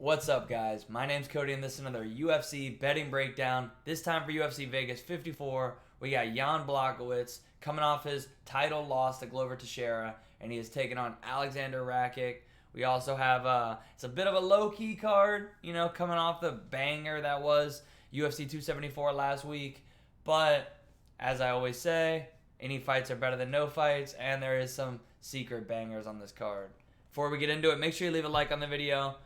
What's up, guys? My name's Cody, and this is another UFC betting breakdown. This time for UFC Vegas 54, we got Jan Blachowicz coming off his title loss to Glover Teixeira, and he is taking on Alexander Rakic. We also have it's a bit of a low-key card, coming off the banger that was UFC 274 last week. But as I always say, any fights are better than no fights, and there is some secret bangers on this card. Before we get into it, make sure you leave a like on the video.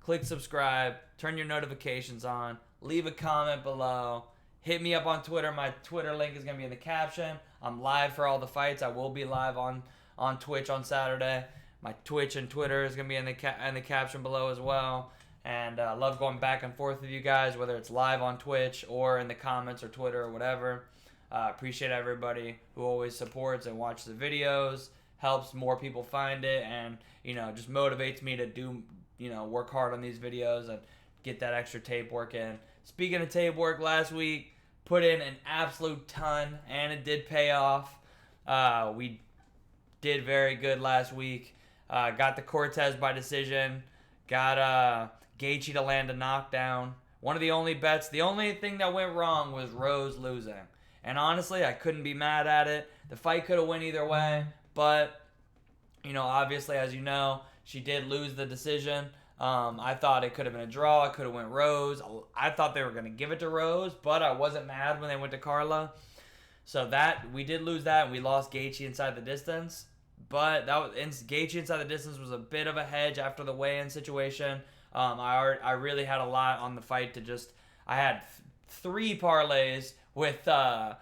Click subscribe, turn your notifications on, leave a comment below, hit me up on Twitter. My Twitter link is going to be in the caption. I'm live for all the fights. I will be live on Twitch on Saturday. My Twitch and Twitter is going to be in the caption below as well. And I love going back and forth with you guys, whether it's live on Twitch or in the comments or Twitter or whatever. Appreciate everybody who always supports and watches the videos. Helps more people find it, and just motivates me to do work hard on these videos and get that extra tape work in. Speaking of tape work, last week put in an absolute ton, and it did pay off. We did very good last week. Got the Cortez by decision. Got Gaethje to land a knockdown. One of the only bets. The only thing that went wrong was Rose losing, and honestly, I couldn't be mad at it. The fight could have went either way. But, obviously, as you know, she did lose the decision. I thought it could have been a draw. It could have went Rose. I thought they were going to give it to Rose, but I wasn't mad when they went to Carla. So we did lose that, and we lost Gaethje inside the distance. But Gaethje inside the distance was a bit of a hedge after the weigh-in situation. I really had a lot on the fight I had 3 parlays with the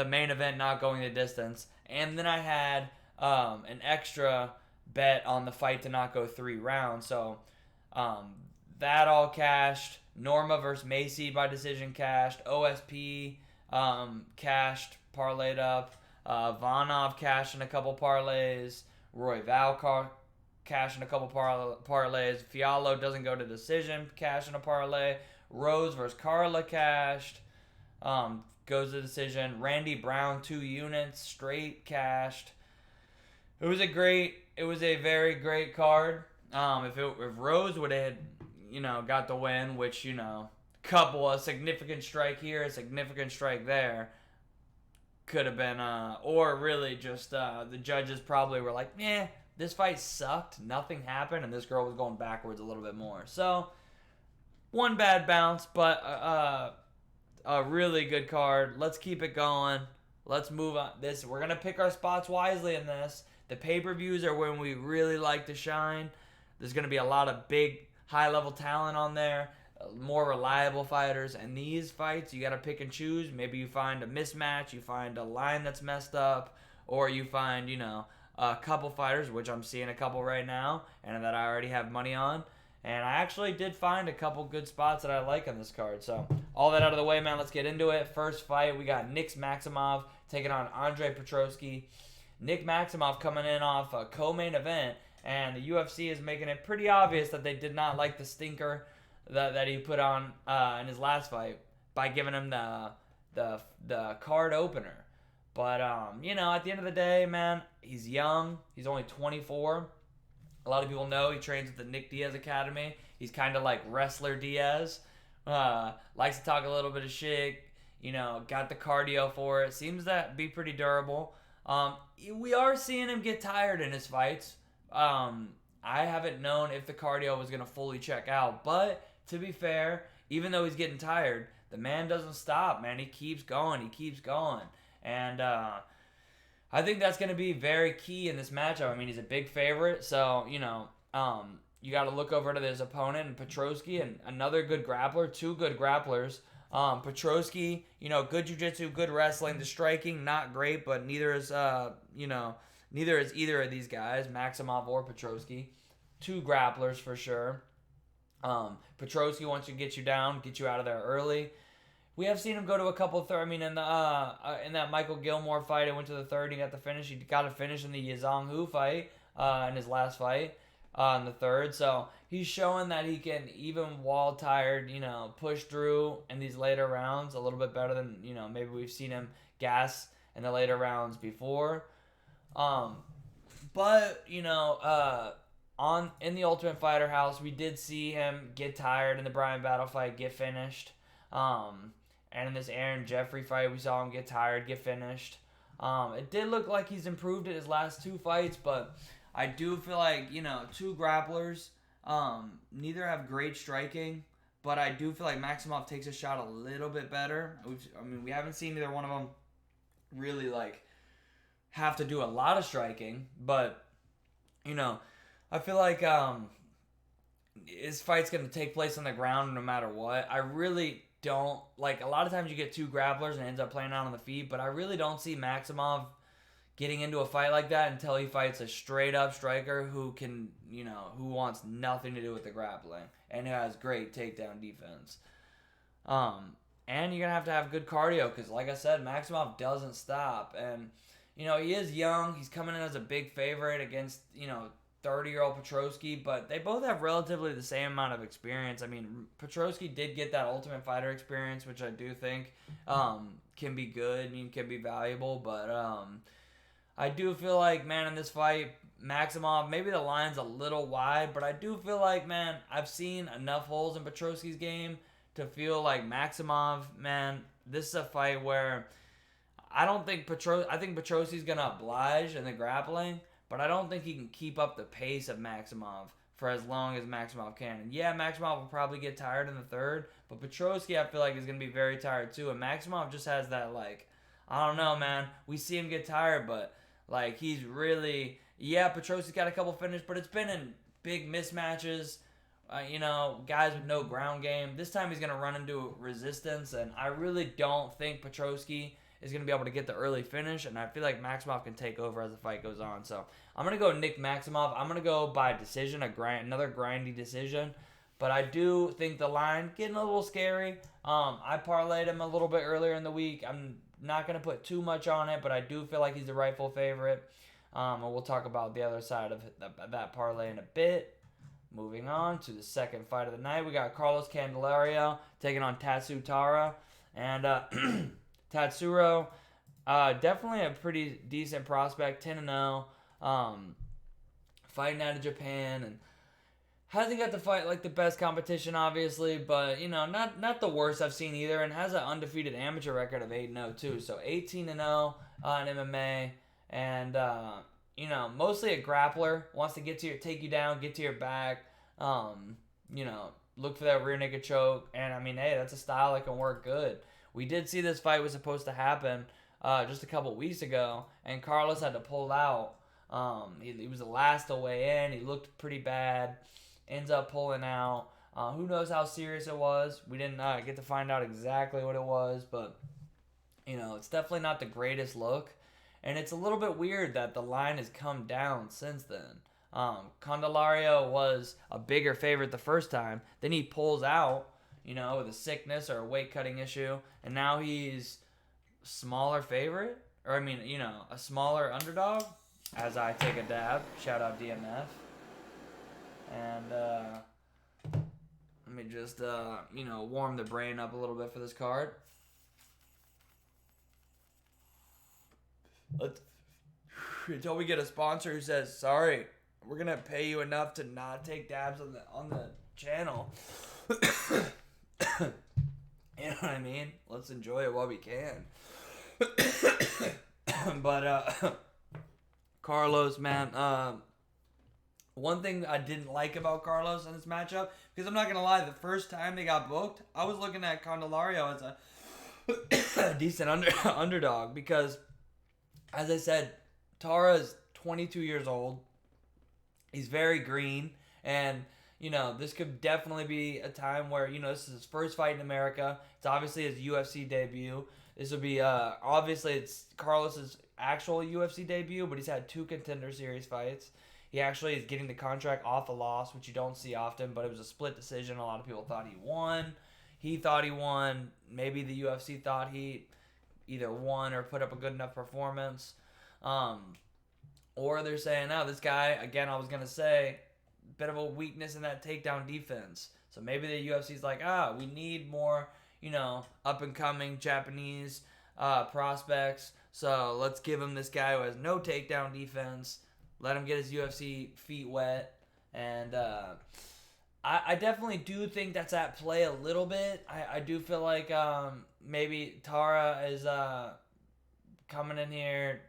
main event not going the distance. And then I had an extra bet on the fight to not go 3 rounds. So that all cashed. Norma versus Macy by decision cashed. OSP cashed, parlayed up. Vonov cashed in a couple parlays. Roy Val cashed in a couple parlays. Fiallo doesn't go to decision, cash in a parlay. Rose versus Carla cashed. Goes to decision. Randy Brown 2 units straight cashed. It was a very great card. If Rose would have, got the win, which, a significant strike here, a significant strike there, could have been, or really just the judges probably were like, this fight sucked, nothing happened, and this girl was going backwards a little bit more. So, one bad bounce, but a really good card. Let's keep it going. Let's move on. We're going to pick our spots wisely in this. The pay-per-views are when we really like to shine. There's going to be a lot of big, high-level talent on there, more reliable fighters. And these fights, you got to pick and choose. Maybe you find a mismatch, you find a line that's messed up, or you find, a couple fighters, which I'm seeing a couple right now, and that I already have money on. And I actually did find a couple good spots that I like on this card. So, all that out of the way, man, let's get into it. First fight, we got Nick Maximov taking on Andrea Petrovsky. Nick Maximov coming in off a co-main event, and the UFC is making it pretty obvious that they did not like the stinker that he put on in his last fight by giving him the card opener. But, at the end of the day, man, he's young. He's only 24. A lot of people know he trains at the Nick Diaz Academy. He's kind of like Wrestler Diaz. Likes to talk a little bit of shit. Got the cardio for it. Seems to be pretty durable. We are seeing him get tired in his fights. I haven't known if the cardio was going to fully check out. But, to be fair, even though he's getting tired, the man doesn't stop, man. He keeps going. And I think that's going to be very key in this matchup. I mean, he's a big favorite. So, you got to look over to his opponent, and Petrovsky, and another good grappler, 2 good grapplers. Petrovsky, good jiu-jitsu, good wrestling. The striking, not great, but neither is either of these guys, Maximov or Petrovsky. 2 grapplers for sure. Petrovsky wants to get you down, get you out of there early. We have seen him go to a couple in that Michael Gilmore fight, it went to the third. He got the finish. He got a finish in the Yazong Hu fight, in his last fight, in the third. So he's showing that he can, even while tired, push through in these later rounds a little bit better than, maybe we've seen him gas in the later rounds before. But, in the Ultimate Fighter house, we did see him get tired in the Bryan Battle fight, get finished. And in this Aaron Jeffrey fight, we saw him get tired, get finished. It did look like he's improved in his last 2 fights, but I do feel like, 2 grapplers, neither have great striking, but I do feel like Maximov takes a shot a little bit better. We haven't seen either one of them really, have to do a lot of striking, but, I feel like his fight's going to take place on the ground no matter what. I really don't, a lot of times you get 2 grapplers and it ends up playing out on the feet, but I really don't see Maximov getting into a fight like that until he fights a straight-up striker who can, who wants nothing to do with the grappling and who has great takedown defense. And you're going to have good cardio because, like I said, Maximov doesn't stop. And, he is young. He's coming in as a big favorite against, 30-year-old Petrovsky, but they both have relatively the same amount of experience. Petrovsky did get that Ultimate Fighter experience, which I do think can be good and can be valuable, but I do feel like, man, in this fight, Maximov, maybe the line's a little wide, but I do feel like, man, I've seen enough holes in Petrovsky's game to feel like Maximov, man, this is a fight where I think Petrovsky's going to oblige in the grappling, but I don't think he can keep up the pace of Maximov for as long as Maximov can. And yeah, Maximov will probably get tired in the third, but Petrovsky I feel like is going to be very tired too. And Maximov just has that, I don't know, man. We see him get tired, but, he's really... Yeah, Petrovsky's got a couple finishes, but it's been in big mismatches. Guys with no ground game. This time he's going to run into resistance, and I really don't think Petrovsky is going to be able to get the early finish, and I feel like Maximov can take over as the fight goes on. So I'm going to go Nick Maximov. I'm going to go by decision, another grindy decision. But I do think the line getting a little scary. I parlayed him a little bit earlier in the week. I'm not going to put too much on it, but I do feel like he's the rightful favorite. And we'll talk about the other side of that parlay in a bit. Moving on to the second fight of the night, we got Carlos Candelario taking on Tatsu Tara. And Tatsuro, definitely a pretty decent prospect, 10-0, fighting out of Japan, and hasn't got to fight the best competition, obviously, but, not the worst I've seen either, and has an undefeated amateur record of 8-0 too, so 18-0 in MMA, and, mostly a grappler, wants to take you down, get to your back, look for that rear naked choke, and, hey, that's a style that can work good. We did see this fight was supposed to happen just a couple weeks ago, and Carlos had to pull out. He was the last to weigh in. He looked pretty bad. Ends up pulling out. Who knows how serious it was? We didn't get to find out exactly what it was, but it's definitely not the greatest look. And it's a little bit weird that the line has come down since then. Candelario was a bigger favorite the first time. Then he pulls out, with a sickness or a weight cutting issue, and now he's smaller favorite, or a smaller underdog, as I take a dab. Shout out DMF. And let me just warm the brain up a little bit for this card. Until we get a sponsor who says, sorry, we're gonna pay you enough to not take dabs on the channel. You know what I mean? Let's enjoy it while we can. But Carlos, man, one thing I didn't like about Carlos in this matchup, because I'm not gonna lie, the first time they got booked, I was looking at Candelario as a decent underdog, because, as I said, Tara's 22 years old. He's very green, and this could definitely be a time where, this is his first fight in America. It's obviously his UFC debut. This will be, obviously it's Carlos's actual UFC debut, but he's had 2 Contender Series fights. He actually is getting the contract off a loss, which you don't see often, but it was a split decision. A lot of people thought he won. He thought he won. Maybe the UFC thought he either won or put up a good enough performance. Or they're saying, this guy, again, I was going to say, bit of a weakness in that takedown defense. So maybe the UFC's like, we need more, up-and-coming Japanese prospects. So let's give him this guy who has no takedown defense. Let him get his UFC feet wet. And I definitely do think that's at play a little bit. I do feel like maybe Tara is coming in here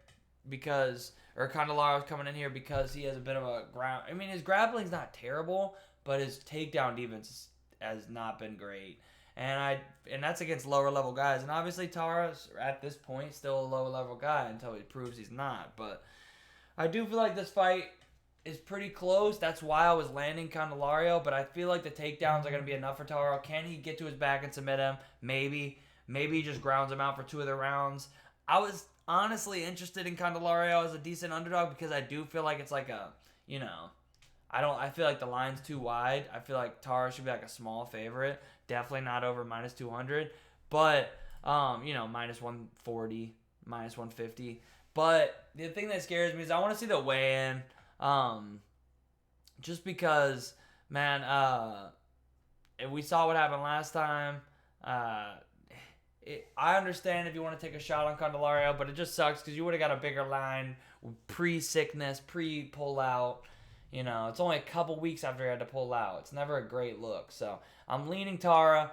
because, or Candelaro's coming in here because he has a bit of a ground. I mean, his grappling's not terrible, but his takedown defense has not been great. And that's against lower level guys. And obviously Tara's at this point still a lower level guy until he proves he's not. But I do feel like this fight is pretty close. That's why I was landing Candelario. But I feel like the takedowns are going to be enough for Tara. Can he get to his back and submit him? Maybe. Maybe he just grounds him out for 2 of the rounds. I was honestly interested in Candelario as a decent underdog because I do feel like it's like a, I feel like the line's too wide. I feel like Tara should be like a small favorite. Definitely not over minus 200. But, minus 140, minus 150. But the thing that scares me is I want to see the weigh-in. Just because, man, if we saw what happened last time. I understand if you want to take a shot on Candelario, but it just sucks because you would have got a bigger line pre-sickness, pre-pull-out. It's only a couple weeks after he had to pull out. It's never a great look. So I'm leaning Tara.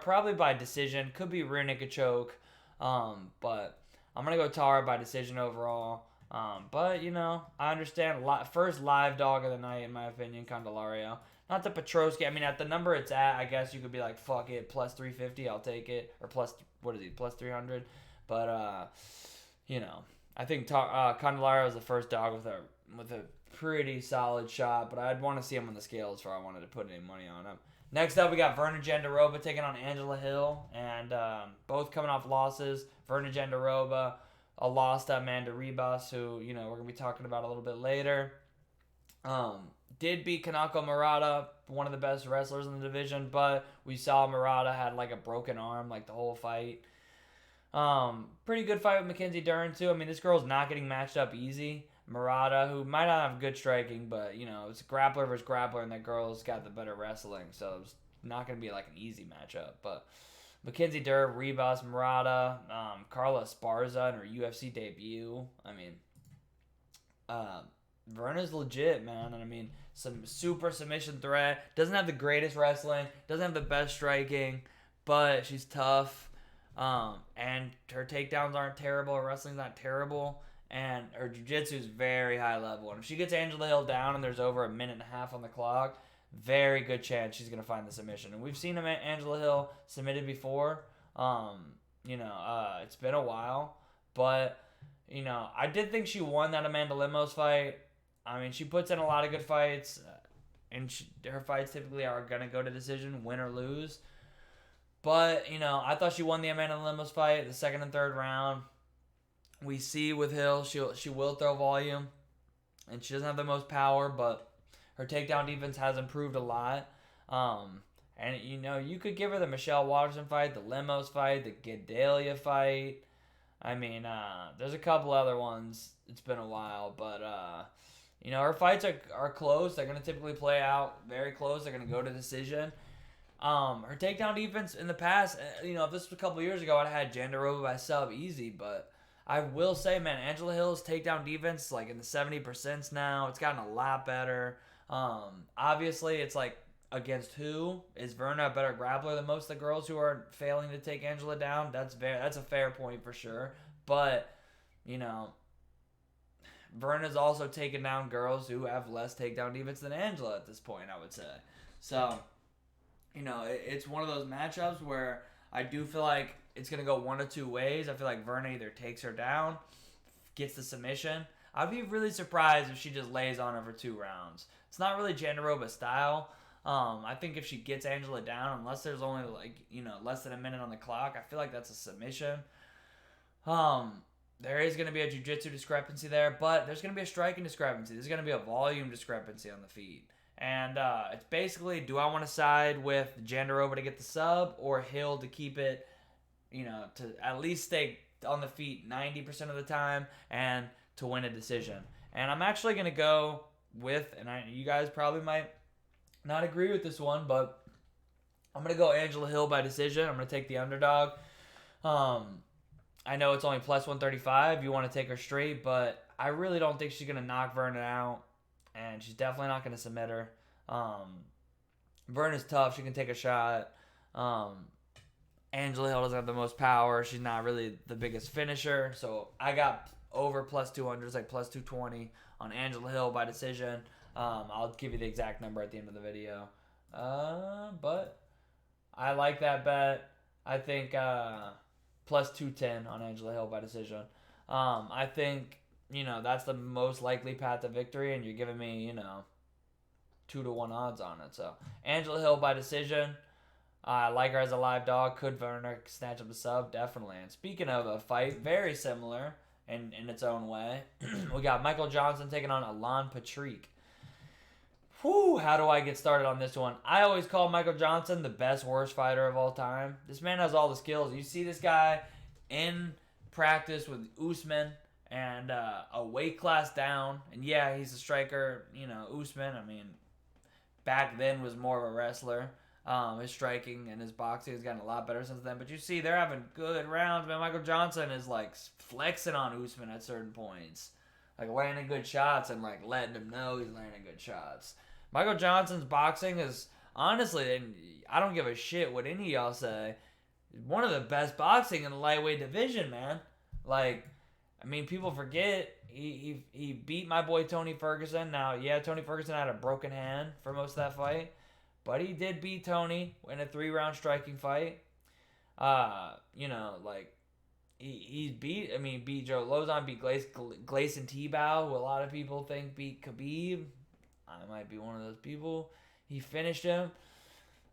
Probably by decision. Could be rear naked choke. But I'm going to go Tara by decision overall. But, I understand. First live dog of the night, in my opinion, Candelario. Not the Petrovsky. I mean, at the number it's at, I guess you could be like, fuck it, plus 350, I'll take it. Or plus 300. But, I think Candelario is the first dog with a pretty solid shot. But I'd want to see him on the scales before I wanted to put any money on him. Next up, we got Vernon Gendarova taking on Angela Hill. And both coming off losses. Vernon Gendarova, a loss to Amanda Ribas, who, we're going to be talking about a little bit later. Did beat Kanako Murata, one of the best wrestlers in the division, but we saw Murata had like a broken arm like the whole fight. Pretty good fight with Mackenzie Dern too. I mean, this girl's not getting matched up easy. Murata, who might not have good striking, but it's grappler versus grappler, and that girl's got the better wrestling, so it's not going to be like an easy matchup. But Mackenzie Dern, Ribas, Murata, Carla Esparza in her UFC debut. I mean, Verna's legit, man. And I mean, some super submission threat. Doesn't have the greatest wrestling. Doesn't have the best striking. But she's tough. And her takedowns aren't terrible. Her wrestling's not terrible. And her jiu-jitsu is very high level. And if she gets Angela Hill down and there's over a minute and a half on the clock, very good chance she's going to find the submission. And we've seen Angela Hill submitted before. It's been a while. But, I did think she won that Amanda Lemos fight. I mean, she puts in a lot of good fights, and her fights typically are going to go to decision, win or lose. But, I thought she won the Amanda Lemos fight, the second and third round. We see with Hill, she will throw volume, and she doesn't have the most power, but her takedown defense has improved a lot. And, you could give her the Michelle Watterson fight, the Lemos fight, the Gedalia fight. I mean, there's a couple other ones. It's been a while, but... her fights are close. They're going to typically play out very close. They're going to go to decision. Her takedown defense in the past, if this was a couple years ago, I'd have had Gendarova by sub easy. But I will say, man, Angela Hill's takedown defense is like in the 70% now. It's gotten a lot better. Obviously, it's like against who? Is Verna a better grappler than most of the girls who are failing to take Angela down? That's a fair point for sure. But, Verna's also taken down girls who have less takedown defense than Angela at this point, I would say. So, it's one of those matchups where I do feel like it's going to go one of two ways. I feel like Verna either takes her down, gets the submission. I'd be really surprised if she just lays on her for 2 rounds. It's not really Gendarova style. I think if she gets Angela down, unless there's only less than a minute on the clock, I feel like that's a submission. There is going to be a jiu-jitsu discrepancy there, but there's going to be a striking discrepancy. There's going to be a volume discrepancy on the feet. And it's basically, do I want to side with Gendarova to get the sub or Hill to keep it, to at least stay on the feet 90% of the time and to win a decision? And I'm actually going to go with, and you guys probably might not agree with this one, but I'm going to go Angela Hill by decision. I'm going to take the underdog. I know it's only plus 135. You want to take her straight, but I really don't think she's going to knock Vernon out. and she's definitely not going to submit her. Vernon's tough. She can take a shot. Angela Hill doesn't have the most power. She's not really the biggest finisher. So I got over plus 200, it's like plus 220 on Angela Hill by decision. I'll give you the exact number at the end of the video. But I like that bet. I think plus 210 on Angela Hill by decision. I think, that's the most likely path to victory, and you're giving me, 2-1 odds on it. So Angela Hill by decision. I like her as a live dog. Could Vernon snatch up the sub? Definitely. And speaking of a fight, very similar in its own way, we got Michael Johnson taking on Elan Petrovsky. Whew, how do I get started on this one? I always call Michael Johnson the best, worst fighter of all time. This man has all the skills. You see this guy in practice with Usman and a weight class down. And yeah, he's a striker. Usman, back then was more of a wrestler. His striking and his boxing has gotten a lot better since then. But you see, they're having good rounds, man. Michael Johnson is, flexing on Usman at certain points. Landing good shots and, letting him know he's landing good shots. Michael Johnson's boxing is, honestly, and I don't give a shit what any of y'all say, one of the best boxing in the lightweight division, man. People forget he beat my boy Tony Ferguson. Now, yeah, Tony Ferguson had a broken hand for most of that fight, but he did beat Tony in a 3-round striking fight. He beat Joe Lozon, beat Gleison Tebow, who a lot of people think beat Khabib. I might be one of those people. He finished him.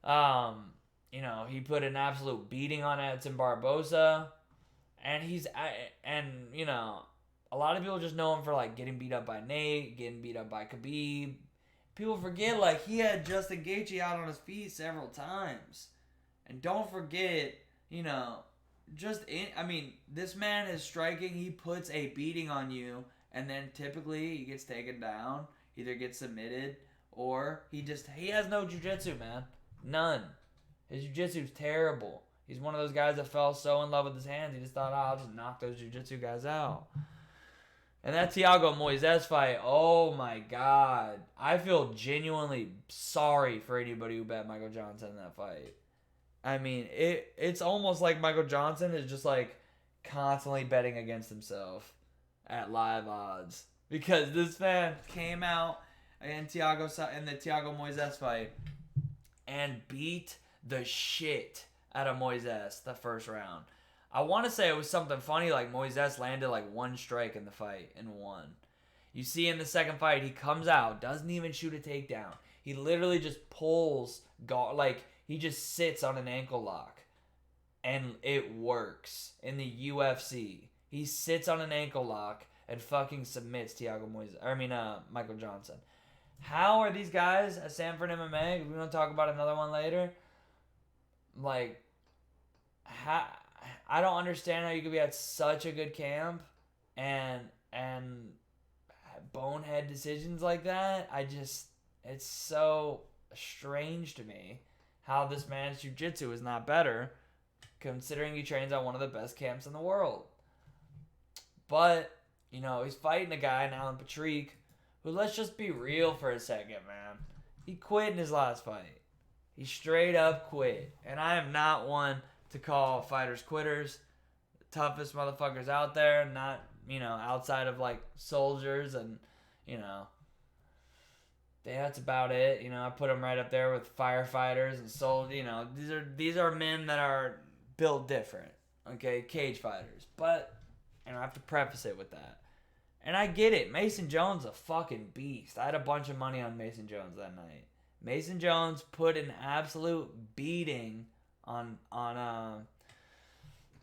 He put an absolute beating on Edson Barboza. And a lot of people just know him for, getting beat up by Nate, getting beat up by Khabib. People forget, he had Justin Gaethje out on his feet several times. And don't forget, this man is striking. He puts a beating on you, and then typically he gets taken down, either gets submitted, or he has no jiu-jitsu, man. None. His jiu-jitsu's terrible. He's one of those guys that fell so in love with his hands, he just thought, I'll just knock those jiu-jitsu guys out. And that Thiago Moises fight, oh my God. I feel genuinely sorry for anybody who bet Michael Johnson in that fight. It's almost like Michael Johnson is just constantly betting against himself at live odds. Because this man came out in the Thiago Moises fight and beat the shit out of Moises the first round. I want to say it was something funny, Moises landed one strike in the fight and won. You see in the second fight, he comes out, doesn't even shoot a takedown. He literally just pulls, he just sits on an ankle lock. And it works in the UFC. He sits on an ankle lock and fucking submits Michael Johnson. How are these guys at Sanford MMA? We're going to talk about another one later. I don't understand how you could be at such a good camp and bonehead decisions like that. It's so strange to me how this man's jiu-jitsu is not better, considering he trains at one of the best camps in the world. But, he's fighting a guy, Alan Petrovsky, who, let's just be real for a second, man. He quit in his last fight. He straight up quit. And I am not one to call fighters quitters. The toughest motherfuckers out there, not, outside of, soldiers and, that's about it. I put them right up there with firefighters and soldiers. These are men that are built different, okay, cage fighters. But I have to preface it with that. And I get it. Mason Jones a fucking beast. I had a bunch of money on Mason Jones that night. Mason Jones put an absolute beating on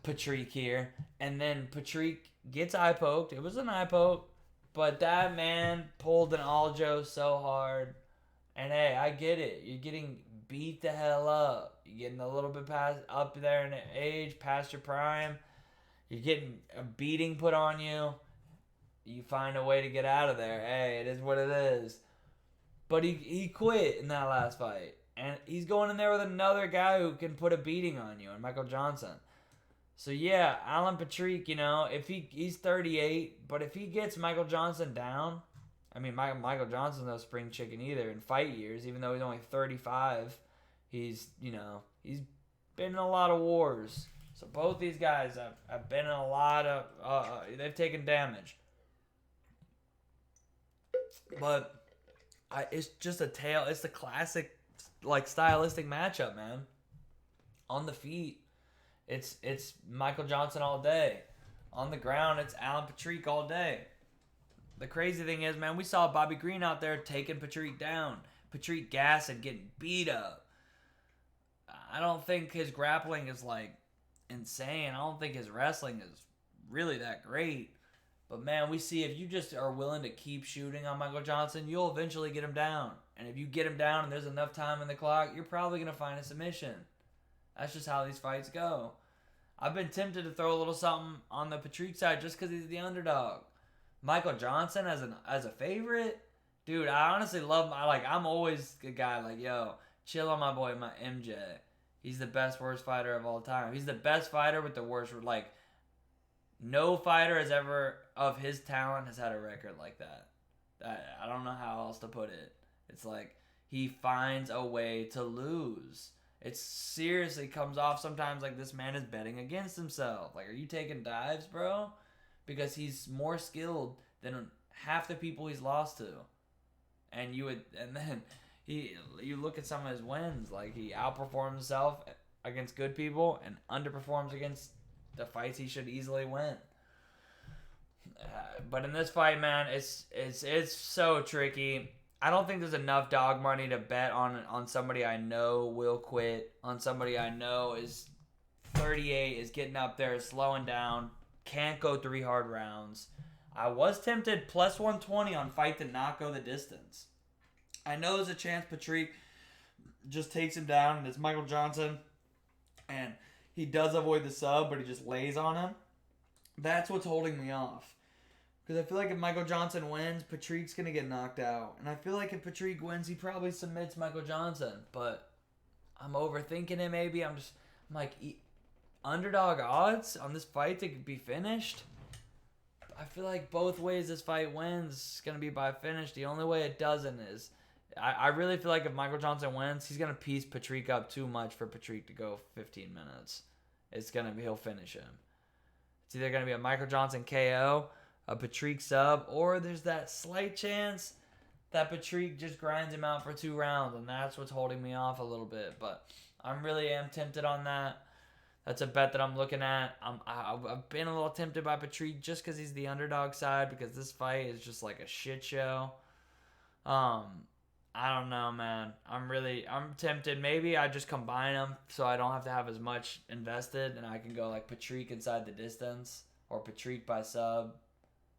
Petrovsky here, and then Petrovsky gets eye poked. It was an eye poke, but that man pulled an Aljo so hard. And hey, I get it. You're getting beat the hell up. You're getting a little bit past up there in age, past your prime. You're getting a beating put on you. You find a way to get out of there. Hey, it is what it is. But he quit in that last fight. And he's going in there with another guy who can put a beating on you, and Michael Johnson. So yeah, Alan Petrovsky, if he's 38, but if he gets Michael Johnson down, I mean, Michael Johnson's no spring chicken either in fight years. Even though he's only 35, he's been in a lot of wars. So both these guys have been in a lot of they've taken damage. But it's just a tale. It's the classic like stylistic matchup, man. On the feet, it's Michael Johnson all day. On the ground, it's Alan Patrick all day. The crazy thing is, man, we saw Bobby Green out there taking Patrick down. Patrick gas and getting beat up. I don't think his grappling is like insane. I don't think his wrestling is really that great. But man, we see if you just are willing to keep shooting on Michael Johnson, you'll eventually get him down. And if you get him down and there's enough time in the clock, you're probably going to find a submission. That's just how these fights go. I've been tempted to throw a little something on the Patrick side just because he's the underdog. Michael Johnson as a favorite, dude. I honestly love I'm always a guy like, yo, chill on my boy, my MJ. He's the best worst fighter of all time. He's the best fighter with the worst. Like, no fighter has ever of his talent has had a record like that. I don't know how else to put it. It's like he finds a way to lose. It seriously comes off sometimes like this man is betting against himself. Like, are you taking dives, bro? Because he's more skilled than half the people he's lost to. And then you look at some of his wins, like he outperforms himself against good people and underperforms against the fights he should easily win. But in this fight, man, it's so tricky. I don't think there's enough dog money to bet on somebody I know will quit, on somebody I know is 38, is getting up there, is slowing down, can't go 3 hard rounds. I was tempted plus 120 on fight to not go the distance. I know there's a chance Patrick just takes him down and it's Michael Johnson and he does avoid the sub, but he just lays on him. That's what's holding me off. Because I feel like if Michael Johnson wins, Patrick's going to get knocked out. And I feel like if Patrick wins, he probably submits Michael Johnson. But I'm overthinking it maybe. I'm like, underdog odds on this fight to be finished? I feel like both ways this fight wins is going to be by finish. The only way it doesn't is... I really feel like if Michael Johnson wins, he's going to piece Patrick up too much for Patrick to go 15 minutes. He'll finish him. It's either going to be a Michael Johnson KO, a Patrick sub, or there's that slight chance that Patrick just grinds him out for 2 rounds, and that's what's holding me off a little bit. But I really am tempted on that. That's a bet that I'm looking at. I've been a little tempted by Patrick just because he's the underdog side, because this fight is just like a shit show. I don't know, man. I'm tempted. Maybe I just combine them so I don't have to have as much invested, and I can go like Patrick inside the distance or Patrick by sub.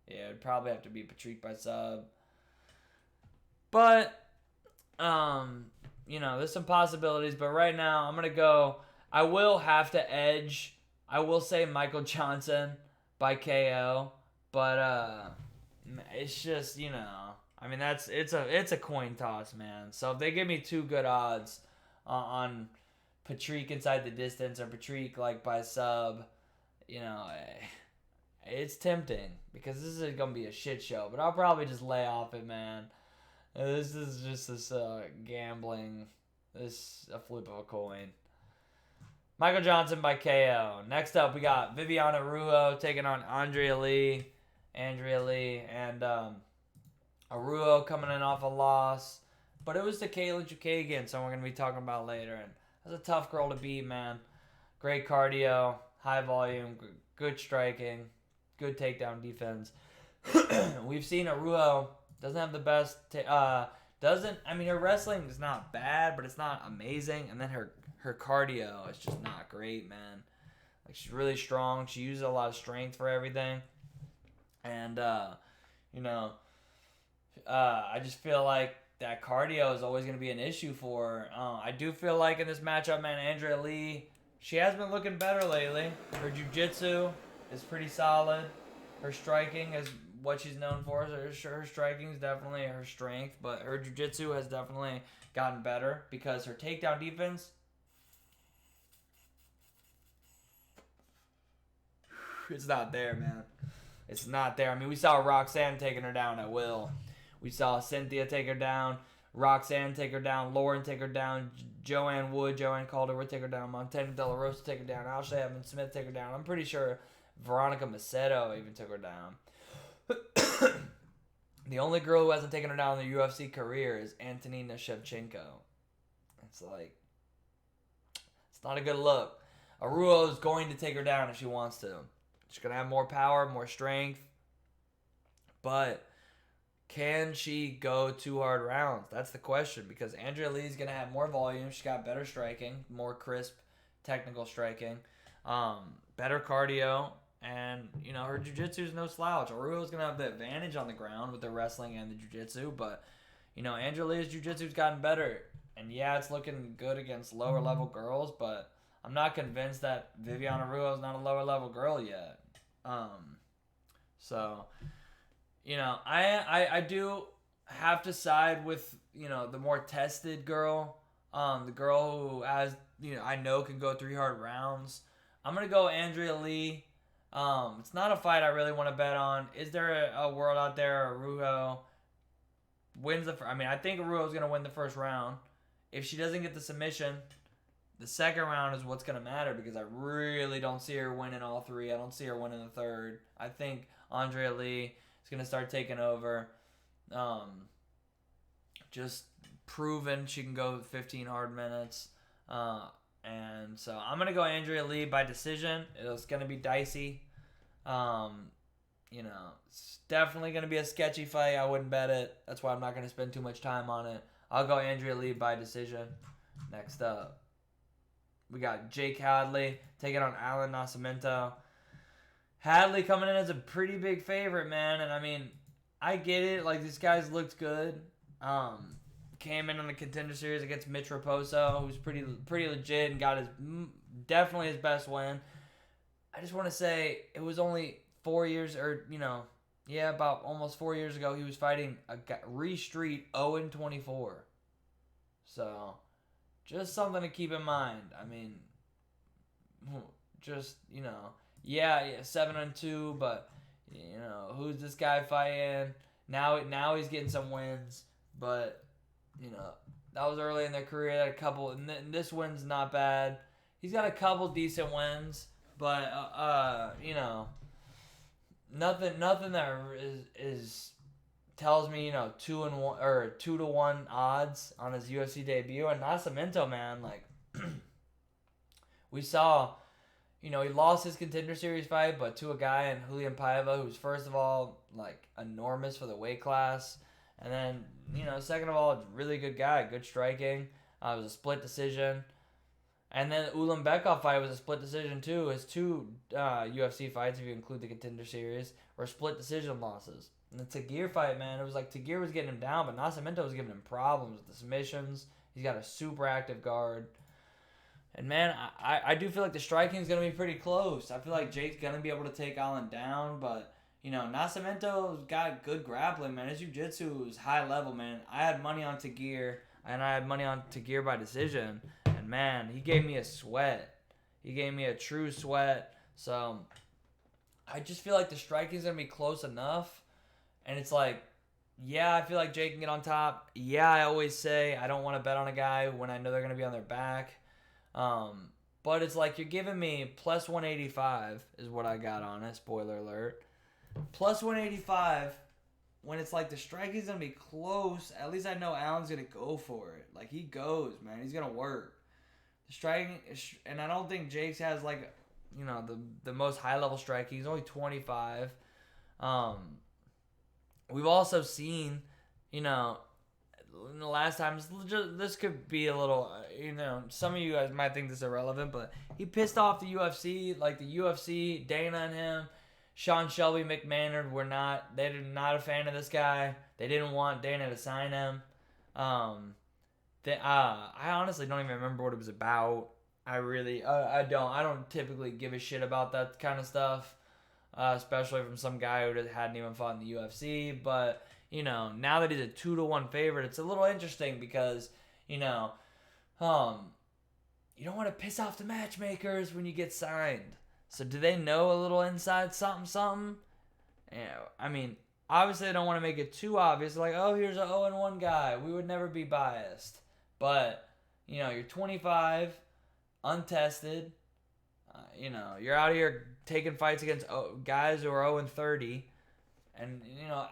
Yeah, it'd probably have to be Patrick by sub. But, there's some possibilities. But right now, I'm going to go... I will have to edge. I will say Michael Johnson by KO. But, it's just, I mean, it's a coin toss, man. So if they give me 2 good odds on Patrick inside the distance or Patrick like by sub, it's tempting because this is gonna be a shit show. But I'll probably just lay off it, man. This is just this gambling. This a flip of a coin. Michael Johnson by KO. Next up, we got Viviana Rouleau taking on Andrea Lee, and Rouleau coming in off a loss. But it was to Kayla Chukagian, so we're going to be talking about later. And that's a tough girl to beat, man. Great cardio, high volume, good striking, good takedown defense. We've seen Rouleau doesn't have the best... her wrestling is not bad, but it's not amazing. And then her cardio is just not great, man. Like, she's really strong. She uses a lot of strength for everything. And, I just feel like that cardio is always going to be an issue for her. I do feel like in this matchup, man, Andrea Lee, she has been looking better lately. Her jiu-jitsu is pretty solid. Her striking is what she's known for. Her striking is definitely her strength, but her jiu-jitsu has definitely gotten better because her takedown defense, it's not there, man. It's not there. I mean, we saw Roxanne taking her down at will. We saw Cynthia take her down, Roxanne take her down, Lauren take her down, Joanne Wood, Joanne Calder would take her down, Montana De La Rosa take her down, Ashley Evans Smith take her down. I'm pretty sure Veronica Macedo even took her down. The only girl who hasn't taken her down in the UFC career is Antonina Shevchenko. It's like, it's not a good look. Rouleau is going to take her down if she wants to. She's going to have more power, more strength. But can she go 2 hard rounds? That's the question, because Andrea Lee is going to have more volume. She's got better striking, more crisp technical striking, better cardio, and, you know, her jiu-jitsu is no slouch. Rouleau's going to have the advantage on the ground with the wrestling and the jiu-jitsu, but, you know, Andrea Lee's jiu-jitsu's gotten better. And, yeah, it's looking good against lower-level girls, but I'm not convinced that Viviana Rouleau is not a lower-level girl yet. So, you know, I do have to side with, you know, the more tested girl, the girl who has, you know, I know can go 3 hard rounds. I'm going to go Andrea Lee. It's not a fight I really want to bet on. Is there a world out there where Rouleau wins the I mean, I think Rouleau's going to win the first round. If she doesn't get the submission, the second round is what's going to matter, because I really don't see her winning all 3. I don't see her winning the third. I think Andrea Lee is going to start taking over. Just proven she can go 15 hard minutes. And so I'm going to go Andrea Lee by decision. It's going to be dicey. You know, it's definitely going to be a sketchy fight. I wouldn't bet it. That's why I'm not going to spend too much time on it. I'll go Andrea Lee by decision. Next up, we got Jake Hadley taking on Alan Nascimento. Hadley coming in as a pretty big favorite, man. And I mean, I get it. Like, these guys looked good. Came in on the Contender Series against Mitch Raposo, who's pretty legit and got definitely his best win. I just want to say it was only 4 years, or, you know, yeah, about almost 4 years ago, he was fighting a Ree Street 0-24. So, just something to keep in mind. I mean, just, you know, yeah, 7-2, but, you know, who's this guy fighting? Now he's getting some wins, but, you know, that was early in their career. He had a couple, and this win's not bad. He's got a couple decent wins, but you know, nothing that is tells me, you know, 2-1 or 2-1 odds on his UFC debut. And Nascimento, man, like, we saw, you know, he lost his Contender Series fight, but to a guy in Julian Paiva, who's first of all like enormous for the weight class. And then, you know, second of all, a really good guy, good striking. It was a split decision. And then Ulanbekov fight was a split decision too. His 2 UFC fights, if you include the Contender Series, were split decision losses. And the Tagir fight, man, it was like Tagir was getting him down, but Nascimento was giving him problems with the submissions. He's got a super active guard. And, man, I do feel like the striking is going to be pretty close. I feel like Jake's going to be able to take Alan down, but, you know, Nascimento's got good grappling, man. His jiu-jitsu is high level, man. I had money on Tagir, and I had money on Tagir by decision. And, man, he gave me a sweat. He gave me a true sweat. So, I just feel like the striking is going to be close enough. And it's like, yeah, I feel like Jake can get on top. Yeah, I always say I don't want to bet on a guy when I know they're going to be on their back. But it's like you're giving me plus 185 is what I got on it. Spoiler alert. Plus 185 when it's like the striking's going to be close. At least I know Allen's going to go for it. Like, he goes, man. He's going to work. The striking, and I don't think Jake's has, like, you know, the most high-level striking. He's only 25. We've also seen, you know, in the last time, this could be a little, you know, some of you guys might think this is irrelevant, but he pissed off the UFC. Like, the UFC, Dana and him, Sean Shelby, McMahon they're not a fan of this guy. They didn't want Dana to sign him. I honestly don't even remember what it was about. I don't typically give a shit about that kind of stuff, especially from some guy who hadn't even fought in the UFC. But, you know, now that he's a 2-1 favorite, it's a little interesting because, you know, you don't want to piss off the matchmakers when you get signed. So do they know a little inside something? Yeah, I mean, obviously I don't want to make it too obvious. Like, oh, here's an 0-1 guy. We would never be biased. But, you're 25, untested. You're out here taking fights against guys who are 0-30. And,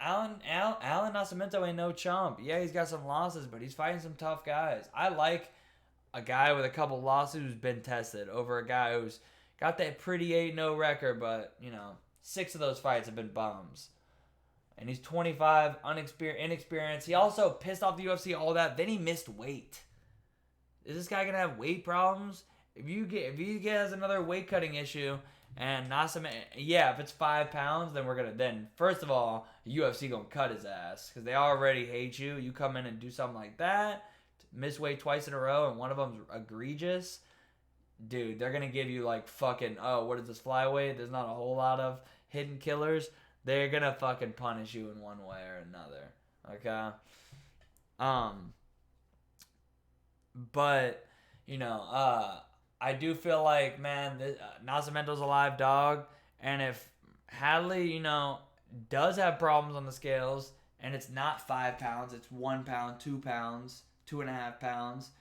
Alan Nascimento ain't no chump. Yeah, he's got some losses, but he's fighting some tough guys. I like a guy with a couple losses who's been tested over a guy who's got that pretty 8-0 record, but, 6 of those fights have been bums. And he's 25, inexperienced. He also pissed off the UFC, all that. Then he missed weight. Is this guy going to have weight problems? If he has another weight cutting issue, and if it's 5 pounds, then first of all, UFC gonna cut his ass because they already hate you. You come in and do something like that, miss weight twice in a row, and one of them's egregious, dude. They're gonna give you like fucking what is this flyweight? There's not a whole lot of hidden killers. They're gonna fucking punish you in one way or another. Okay. But I do feel like, man, Nascimento's a live dog, and if Hadley, does have problems on the scales, and it's not 5 pounds, it's 1 pound, 2 pounds, 2.5 pounds,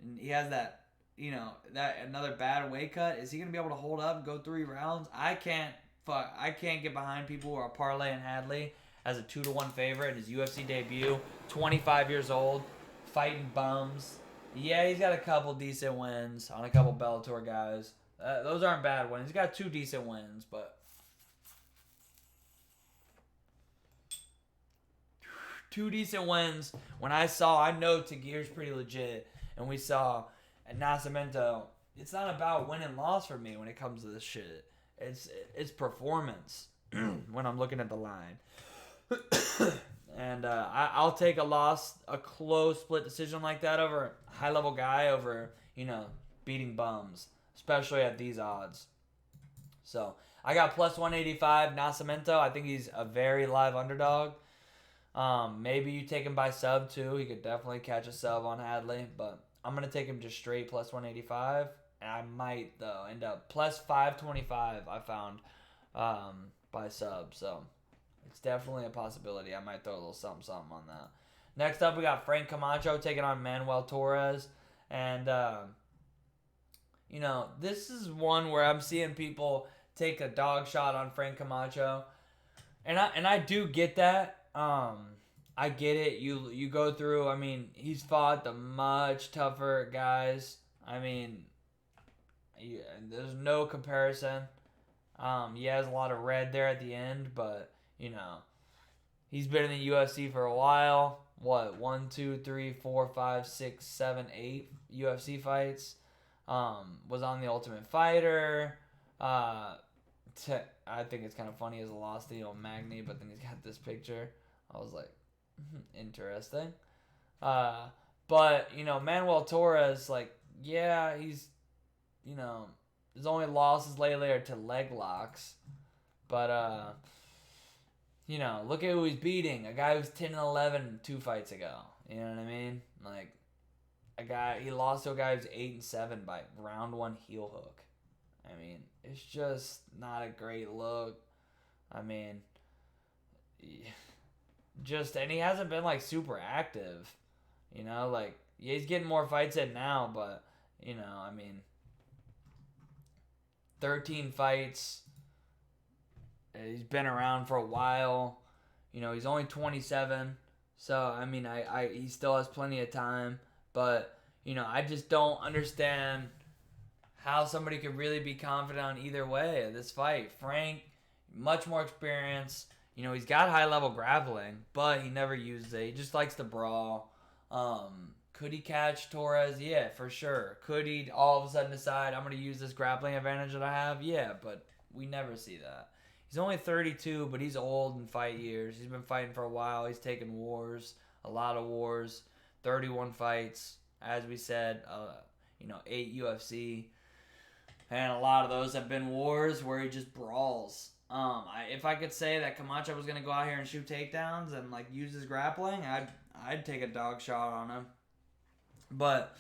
and he has that, that another bad weight cut, is he gonna be able to hold up and go 3 rounds? I can't get behind people who are parlaying Hadley as a 2-1 favorite in his UFC debut, 25 years old, fighting bums. Yeah, he's got a couple decent wins on a couple Bellator guys. Those aren't bad wins. He's got 2 decent wins, but 2 decent wins. When I know Tagir's pretty legit, and we saw at Nascimento, it's not about win and loss for me when it comes to this shit. It's performance when I'm looking at the line. And I'll take a loss, a close split decision like that over a high-level guy over, beating bums, especially at these odds. So I got plus 185 Nascimento. I think he's a very live underdog. Maybe you take him by sub too. He could definitely catch a sub on Hadley, but I'm going to take him just straight plus 185. And I might, though, end up plus 525 I found by sub. So it's definitely a possibility. I might throw a little something on that. Next up, we got Frank Camacho taking on Manuel Torres. And, this is one where I'm seeing people take a dog shot on Frank Camacho. And I do get that. I get it. You go through, he's fought the much tougher guys. There's no comparison. He has a lot of red there at the end, but he's been in the UFC for a while. What, 1, 2, 3, 4, 5, 6, 7, 8 UFC fights. Was on the Ultimate Fighter. I think it's kind of funny as a loss to Magny, but then he's got this picture. I was like, interesting. But Manuel Torres, he's his only losses lately are to leg locks. But look at who he's beating. A guy who's 10-11 2 fights ago. You know what I mean? He lost to a guy who's 8-7 by round 1 heel hook. It's just not a great look. And he hasn't been super active. He's getting more fights in now, but 13 fights. He's been around for a while. He's only 27. So, he still has plenty of time. But, I just don't understand how somebody could really be confident on either way of this fight. Frank, much more experience. He's got high-level grappling, but he never uses it. He just likes to brawl. Could he catch Torres? Yeah, for sure. Could he all of a sudden decide, I'm going to use this grappling advantage that I have? Yeah, but we never see that. He's only 32, but he's old in fight years. He's been fighting for a while. He's taken wars, a lot of wars, 31 fights, as we said, 8 UFC. And a lot of those have been wars where he just brawls. If I could say that Camacho was going to go out here and shoot takedowns and use his grappling, I'd take a dog shot on him. But,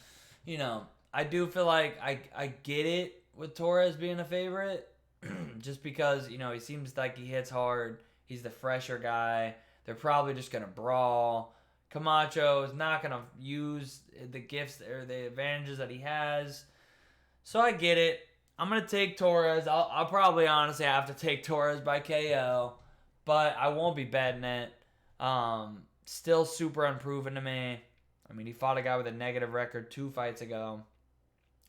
I do feel like I get it with Torres being a favorite. Just because, he seems like he hits hard. He's the fresher guy. They're probably just going to brawl. Camacho is not going to use the gifts or the advantages that he has. So I get it. I'm going to take Torres. I'll probably honestly have to take Torres by KO. But I won't be betting it. Still super unproven to me. I mean, he fought a guy with a negative record 2 fights ago.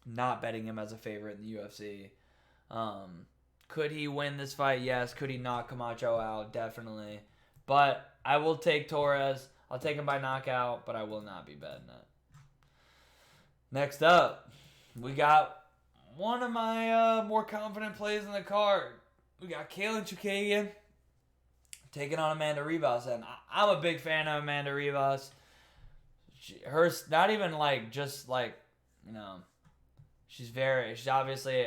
Not betting him as a favorite in the UFC. Could he win this fight? Yes. Could he knock Camacho out? Definitely. But I will take Torres. I'll take him by knockout, but I will not be betting it. Next up, we got one of my more confident plays in the card. We got Kaylin Chookagian taking on Amanda Ribas. And I'm a big fan of Amanda Ribas. She's not even like, just like, you know, she's obviously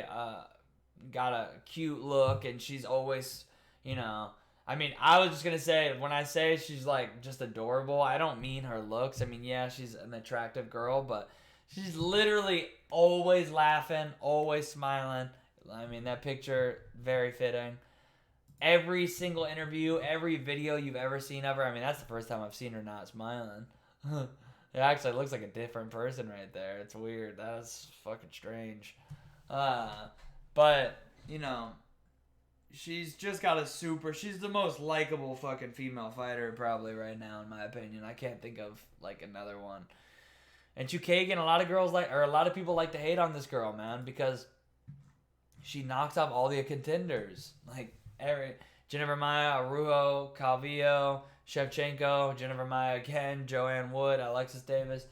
got a cute look, and she's always, you know, I mean, I was just going to say, when I say she's like just adorable, I don't mean her looks. I mean, yeah, she's an attractive girl, but she's literally always laughing, always smiling. I mean, that picture, very fitting. Every single interview, every video you've ever seen of her, I mean, that's the first time I've seen her not smiling. It actually looks like a different person right there. It's weird. That's fucking strange. But, you know, she's just got she's the most likable fucking female fighter probably right now, in my opinion. I can't think of, like, another one. And Chookagian, a lot of people like to hate on this girl, man, because she knocks off all the contenders. Like, Jennifer Maia, Rouleau, Calvillo, Shevchenko, Jennifer Maia again, Joanne Wood, Alexis Davis.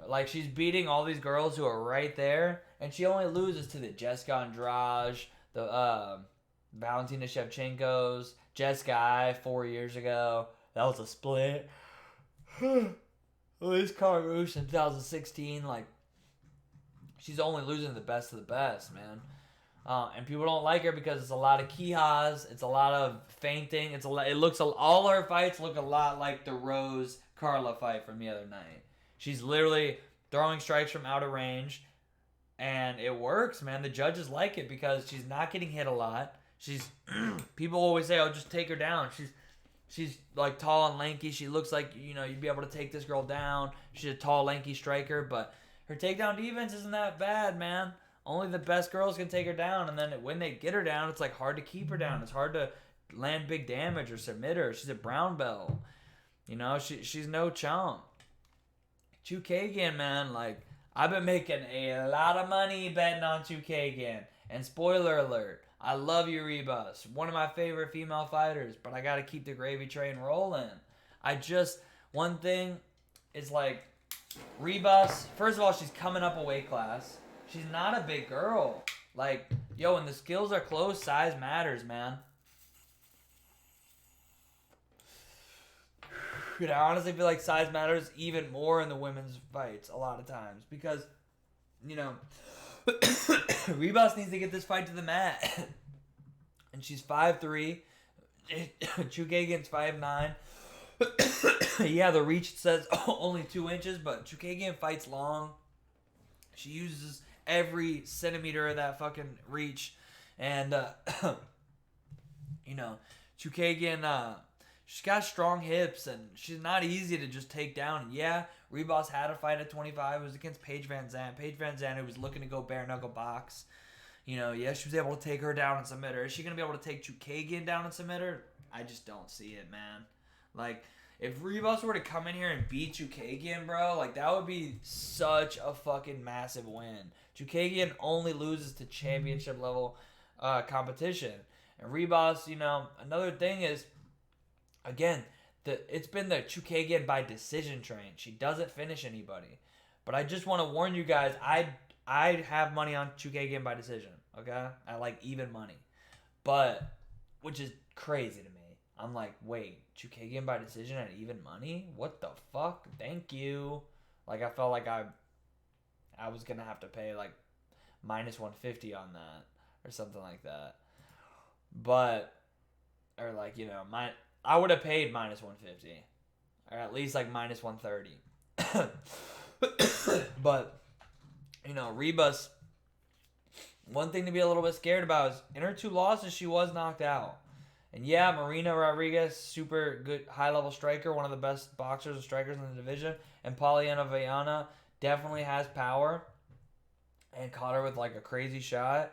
Like, she's beating all these girls who are right there, and she only loses to the Jessica Andrade, the Valentina Shevchenkos, Jessica 4 years ago. That was a split. Liz Carmouche in 2016. Like, she's only losing to the best of the best, man. And people don't like her because it's a lot of kihas. It's a lot of feinting. All her fights look a lot like the Rose Carla fight from the other night. She's literally throwing strikes from out of range, and it works, man. The judges like it because she's not getting hit a lot. People always say, "Oh, just take her down." She's like tall and lanky. She looks like, you know, you'd be able to take this girl down. She's a tall, lanky striker, but her takedown defense isn't that bad, man. Only the best girls can take her down, and then when they get her down, it's like hard to keep her down. It's hard to land big damage or submit her. She's a brown belt. You know, she's no chump. Chookagian, man, like, I've been making a lot of money betting on Chookagian. And spoiler alert, I love you, Ribas. One of my favorite female fighters, but I got to keep the gravy train rolling. One thing is like, Ribas, first of all, she's coming up a weight class. She's not a big girl. Like, yo, when the skills are close, size matters, man. And I honestly feel like size matters even more in the women's fights a lot of times. Because, you know, Ribas needs to get this fight to the mat. And she's 5'3". Chookagian's 5'9". Yeah, the reach says only 2 inches, but Chookagian fights long. She uses every centimeter of that fucking reach. And, you know, Chookagian, she's got strong hips, and she's not easy to just take down. Yeah, Ribas had a fight at 25. It was against Paige Van Zandt. Paige Van Zandt, who was looking to go bare-knuckle box. You know, yeah, she was able to take her down and submit her. Is she going to be able to take Chookagian down and submit her? I just don't see it, man. Like, if Ribas were to come in here and beat Chookagian, bro, like, that would be such a fucking massive win. Chookagian only loses to championship-level competition. And Ribas, you know, another thing is, again, it's been the Chookagian by decision train. She doesn't finish anybody. But I just want to warn you guys, I have money on Chookagian by decision, okay? I like even money. But, which is crazy to me. I'm like, wait, Chookagian by decision at even money? What the fuck? Thank you. Like, I felt like I was going to have to pay, like, minus 150 on that. Or something like that. But, or like, you know, I would have paid minus 150. Or at least, like, minus 130. But, you know, Ribas, one thing to be a little bit scared about is in her 2 losses, she was knocked out. And yeah, Marina Rodriguez, super good high-level striker, one of the best boxers and strikers in the division. And Polyana Viviana definitely has power and caught her with like a crazy shot.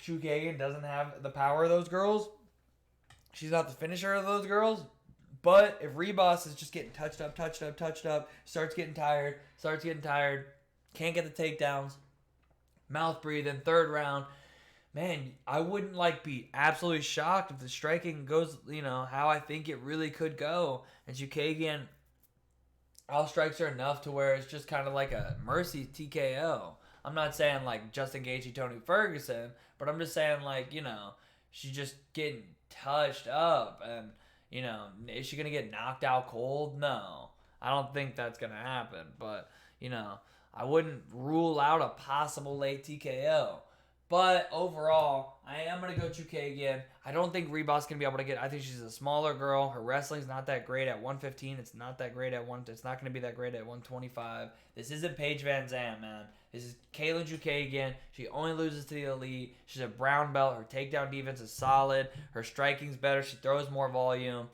Chukagian doesn't have the power of those girls. She's not the finisher of those girls. But if Ribas is just getting touched up, starts getting tired, can't get the takedowns, mouth breathing, third round, man, I wouldn't like be absolutely shocked if the striking goes, how I think it really could go. And Chukagian outstrikes her enough to where it's just kind of like a mercy TKO. I'm not saying like Justin Gaethje, Tony Ferguson, but I'm just saying like, she's just getting touched up. And, is she going to get knocked out cold? No. I don't think that's going to happen. But, I wouldn't rule out a possible late TKO. But overall, I am going to go Chukagian. I don't think Ribas going to be able to get... I think she's a smaller girl. Her wrestling's not that great at 115. It's not that great at It's not going to be that great at 125. This isn't Paige Van Zandt, man. This is Kaylin Chukagian. She only loses to the elite. She's a brown belt. Her takedown defense is solid. Her striking's better. She throws more volume.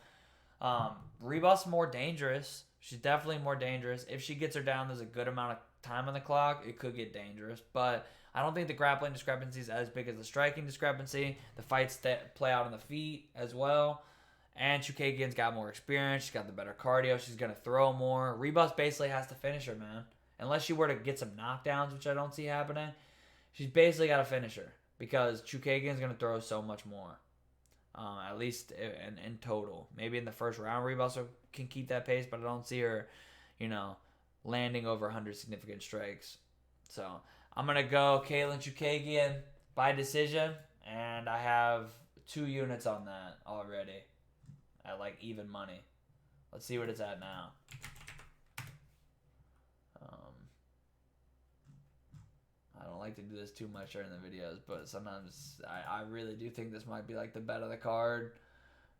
Ribas is more dangerous. She's definitely more dangerous. If she gets her down, there's a good amount of time on the clock. It could get dangerous. But I don't think the grappling discrepancy is as big as the striking discrepancy. The fights that play out on the feet as well. And Chukagian's got more experience. She's got the better cardio. She's going to throw more. Ribas basically has to finish her, man. Unless she were to get some knockdowns, which I don't see happening, she's basically got to finish her. Because Chukagian's going to throw so much more. At least in total. Maybe in the first round, Ribas can keep that pace, but I don't see her, landing over 100 significant strikes. So I'm going to go Kaylin Chukagian by decision, and I have 2 units on that already at like even money. Let's see what it's at now. I don't like to do this too much during the videos, but sometimes I really do think this might be like the bet of the card.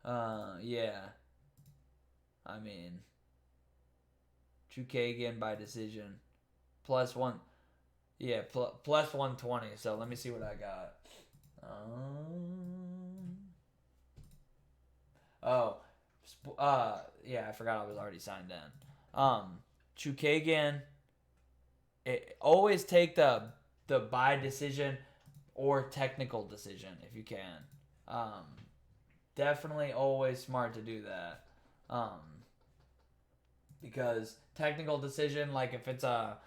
Yeah. I mean, Chukagian by decision. +1. Yeah, plus 120. So let me see what I got. Yeah, I forgot I was already signed in. Chukagian. Always take the by decision or technical decision if you can. Definitely always smart to do that. Because technical decision, like if it's a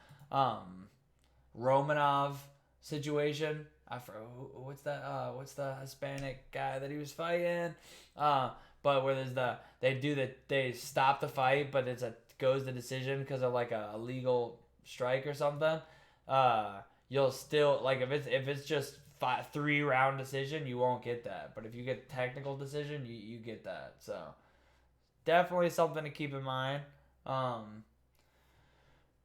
Romanov situation, what's the Hispanic guy that he was fighting? But where they stop the fight, but goes to decision because of like a legal strike or something. You'll still like if it's just 3-round decision, you won't get that. But if you get technical decision, you get that. So definitely something to keep in mind.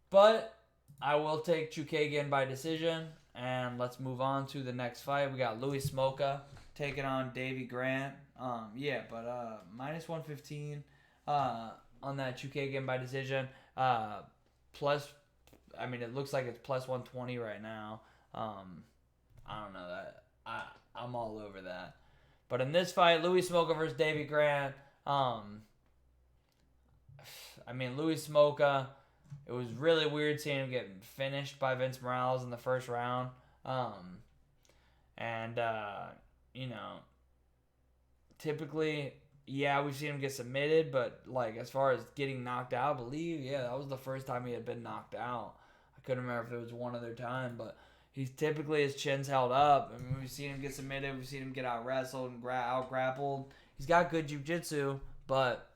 But I will take Chukagian by decision, and let's move on to the next fight. We got Louie Smoka taking on Davey Grant. Minus 115 on that Chukagian by decision. Plus, I mean, it looks like it's plus 120 right now. I don't know that. I'm all over that. But in this fight, Louie Smoka versus Davey Grant. Louie Smoka, it was really weird seeing him getting finished by Vince Morales in the first round. Typically, yeah, we've seen him get submitted, but like as far as getting knocked out, I believe, that was the first time he had been knocked out. I couldn't remember if it was one other time, but he's typically his chin's held up. I mean, we've seen him get submitted, we've seen him get out wrestled and out grappled. He's got good jiu-jitsu, but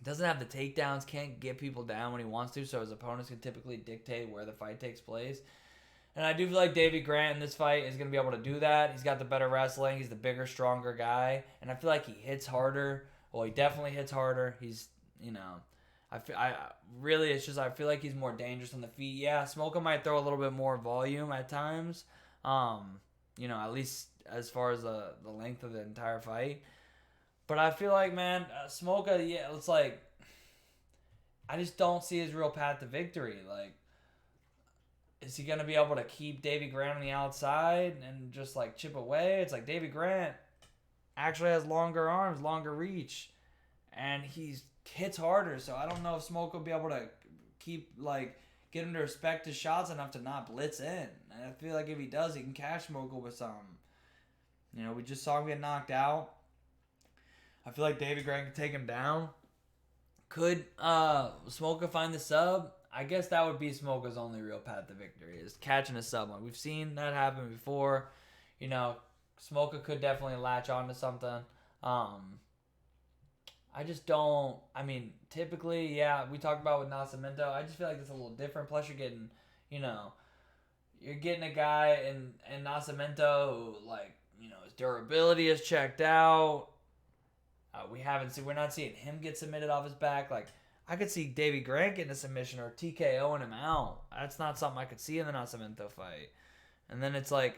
doesn't have the takedowns, can't get people down when he wants to, so his opponents can typically dictate where the fight takes place. And I do feel like Davey Grant in this fight is going to be able to do that. He's got the better wrestling. He's the bigger, stronger guy. And I feel like he hits harder. Well, he definitely hits harder. He's, I feel like he's more dangerous on the feet. Yeah, Smoka might throw a little bit more volume at times. At least as far as the length of the entire fight. But I feel like, man, Smoka, it's like, I just don't see his real path to victory. Like, is he going to be able to keep Davey Grant on the outside and just, like, chip away? It's like Davey Grant, actually has longer arms, longer reach, and he hits harder. So I don't know if Smoka will be able to keep get him to respect his shots enough to not blitz in. And I feel like if he does, he can catch Smoka with something. We just saw him get knocked out. I feel like Davey Grant can take him down. Could Smoka find the sub? I guess that would be Smoka's only real path to victory, is catching a sub. We've seen that happen before. Smoka could definitely latch on to something. I just don't. Typically, yeah, we talked about with Nascimento. I just feel like it's a little different. Plus, you're getting, you're getting a guy in Nascimento who, his durability is checked out. We're not seeing him get submitted off his back. I could see Davey Grant getting a submission or TKOing him out. That's not something I could see in the Nascimento fight. And then it's I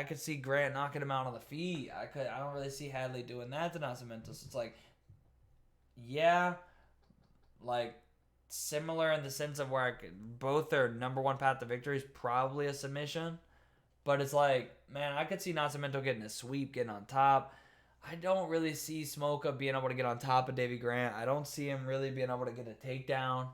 could see Grant knocking him out on the feet. I don't really see Hadley doing that to Nascimento. So it's similar in the sense of where both their number one path to victory is probably a submission. But it's man, I could see Nascimento getting a sweep, getting on top. I don't really see Smoka being able to get on top of Davey Grant. I don't see him really being able to get a takedown.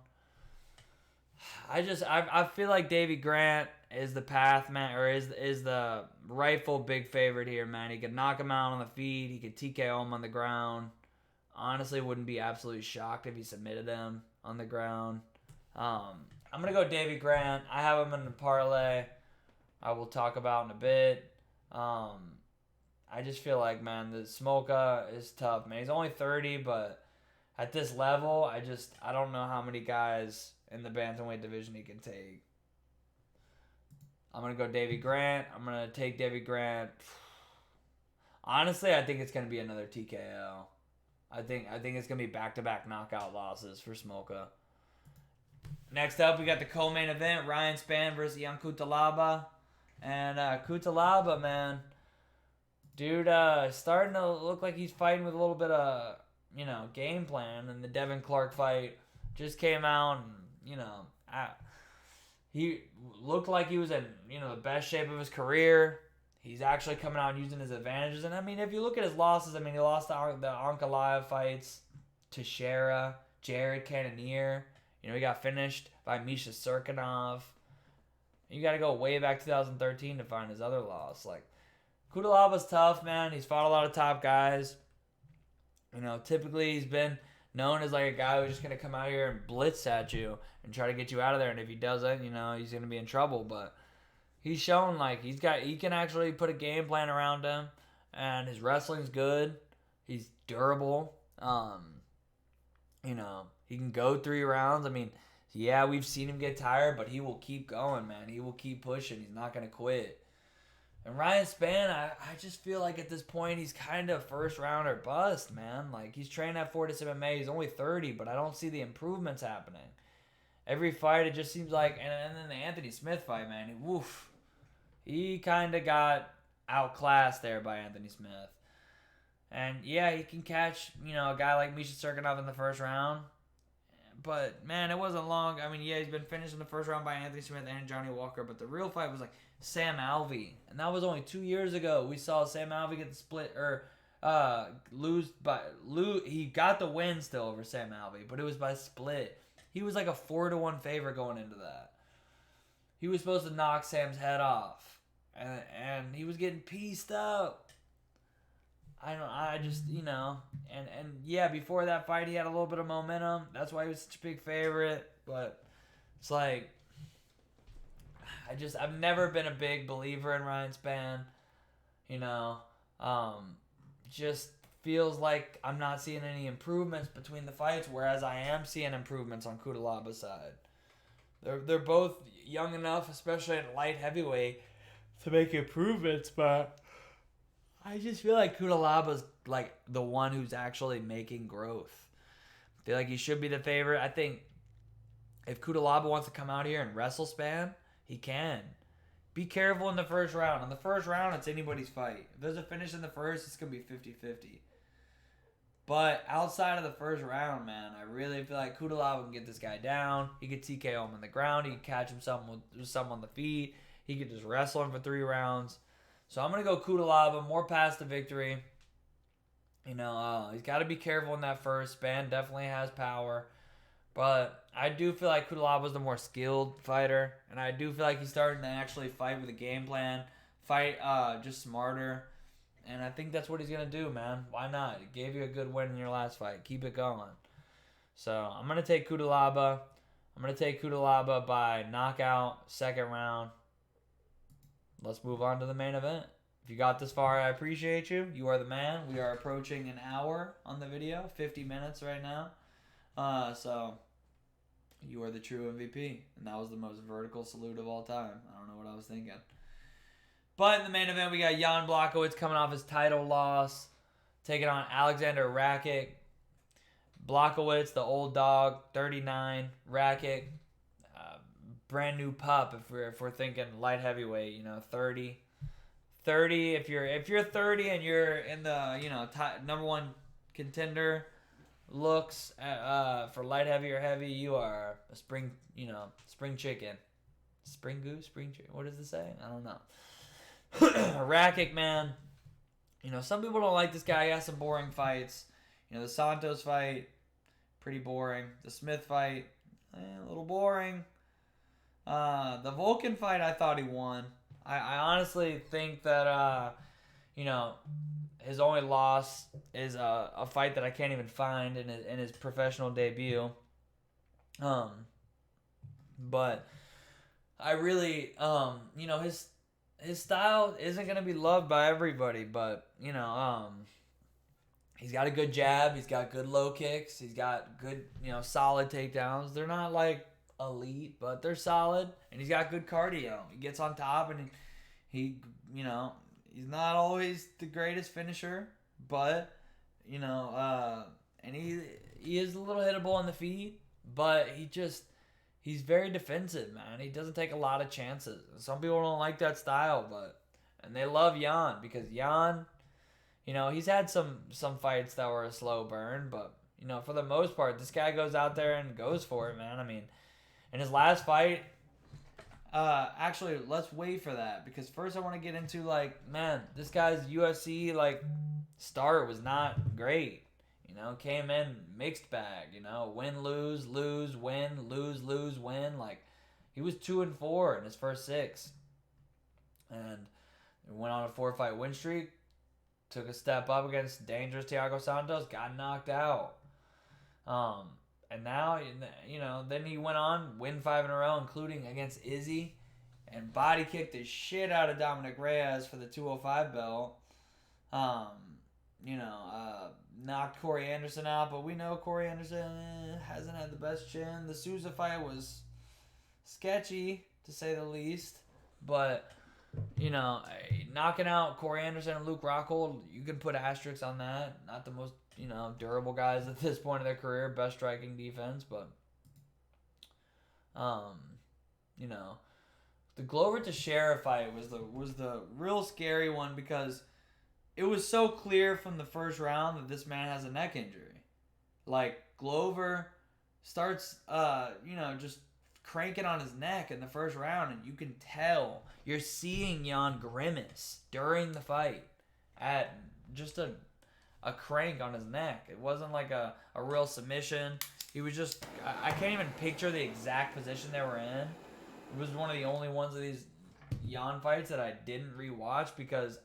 I feel like Davey Grant is the path, man, or is the rightful big favorite here, man. He could knock him out on the feet. He could TKO him on the ground. Honestly, wouldn't be absolutely shocked if he submitted him on the ground. I'm going to go Davey Grant. I have him in the parlay. I will talk about in a bit. I just feel like, man, the Smoka is tough, man. He's only 30, but at this level, I don't know how many guys in the bantamweight division he can take. I'm going to go Davey Grant. I'm going to take Davey Grant. Honestly, I think it's going to be another TKO. I think it's going to be back-to-back knockout losses for Smoka. Next up, we got the co-main event, Ryan Spann versus Yankutalaba. And Kutalaba, man, dude, starting to look like he's fighting with a little bit of, game plan. And the Devin Clark fight just came out, and, he looked like he was in, the best shape of his career. He's actually coming out and using his advantages. And, if you look at his losses, he lost the Ankalaev fights to Shera, Jared Cannonier. He got finished by Misha Serkinov. You got to go way back 2013 to find his other loss. Kutalaba's tough, man. He's fought a lot of top guys. Typically he's been known as a guy who's just going to come out here and blitz at you and try to get you out of there. And if he doesn't, he's going to be in trouble. But he's shown he can actually put a game plan around him. And his wrestling's good. He's durable. He can go 3 rounds. Yeah, we've seen him get tired, but he will keep going, man. He will keep pushing. He's not going to quit. And Ryan Spann, I just feel like at this point he's kind of first round or bust, man. He's training at Fortis MMA. He's only 30, but I don't see the improvements happening. Every fight, it just seems like, and then the Anthony Smith fight, man, he kind of got outclassed there by Anthony Smith. And yeah, he can catch, a guy like Misha Serkinov in the first round. But, man, it wasn't long. He's been finished in the first round by Anthony Smith and Johnny Walker. But the real fight was, Sam Alvey. And that was only 2 years ago. We saw Sam Alvey get the split, or lose by... He got the win still over Sam Alvey, but it was by split. He was a 4-1 favorite going into that. He was supposed to knock Sam's head off. And he was getting pieced up. And yeah, before that fight, he had a little bit of momentum. That's why he was such a big favorite. But it's I've never been a big believer in Ryan Spann. Just feels like I'm not seeing any improvements between the fights, whereas I am seeing improvements on Kutalaba's side. They're both young enough, especially at light heavyweight, to make improvements, but I just feel like Kutalaba's the one who's actually making growth. I feel like he should be the favorite. I think if Kutalaba wants to come out here and wrestle Spann, he can. Be careful in the first round. In the first round, it's anybody's fight. If there's a finish in the first, it's going to be 50-50. But outside of the first round, man, I really feel like Kutalaba can get this guy down. He could TKO him on the ground. He could catch him something on the feet. He could just wrestle him for 3 rounds. So I'm going to go Kutalaba, more past the victory. He's got to be careful in that first. Span definitely has power. But I do feel like Cutelaba was the more skilled fighter. And I do feel like he's starting to actually fight with a game plan. Fight just smarter. And I think that's what he's going to do, man. Why not? It gave you a good win in your last fight. Keep it going. So I'm going to take Cutelaba. I'm going to take Cutelaba by knockout, second round. Let's move on to the main event. If you got this far, I appreciate you. You are the man. We are approaching an hour on the video, 50 minutes right now. So you are the true MVP. And that was the most vertical salute of all time. I don't know what I was thinking. But in the main event, we got Jan Blachowicz coming off his title loss, taking on Alexander Rakic. Blachowicz, the old dog, 39. Rakic, brand new pup. If we're thinking light heavyweight, 30. 30. If you're 30 and you're in the number one contender looks for light heavy or heavy, you are a spring chicken, spring goose, spring chicken. What does it say? I don't know. Rakic, man. Some people don't like this guy. He has some boring fights. The Santos fight, pretty boring. The Smith fight, a little boring. The Vulcan fight, I thought he won. I honestly think that, his only loss is a fight that I can't even find in his professional debut. But I really, his style isn't going to be loved by everybody, but, he's got a good jab. He's got good low kicks. He's got good, solid takedowns. They're not like elite, but they're solid. And he's got good cardio. He gets on top and he he's not always the greatest finisher, but, and he is a little hittable on the feet, but he's very defensive, man. He doesn't take a lot of chances. Some people don't like that style, and they love Jan because Jan, he's had some fights that were a slow burn, but, for the most part, this guy goes out there and goes for it, man. I mean, in his last fight, actually, let's wait for that because first I want to get into, this guy's UFC, start was not great. Came in mixed bag, win, lose, win, lose, win. He was 2-4 in his first 6. And went on a 4-fight win streak. Took a step up against dangerous Thiago Santos. Got knocked out. And now, then he went on, win 5 in a row, including against Izzy. And body kicked the shit out of Dominic Reyes for the 205 belt. Knocked Corey Anderson out, but we know Corey Anderson hasn't had the best chin. The Souza fight was sketchy, to say the least. But, knocking out Corey Anderson and Luke Rockhold, you can put asterisks on that. Not the most, durable guys at this point of their career. Best striking defense, but, the Glover Teixeira fight was the real scary one because it was so clear from the first round that this man has a neck injury. Glover starts, just cranking on his neck in the first round, and you can tell. You're seeing Jan grimace during the fight at just a crank on his neck. It wasn't like a real submission. He was just, I can't even picture the exact position they were in. It was one of the only ones of these Jan fights that I didn't rewatch because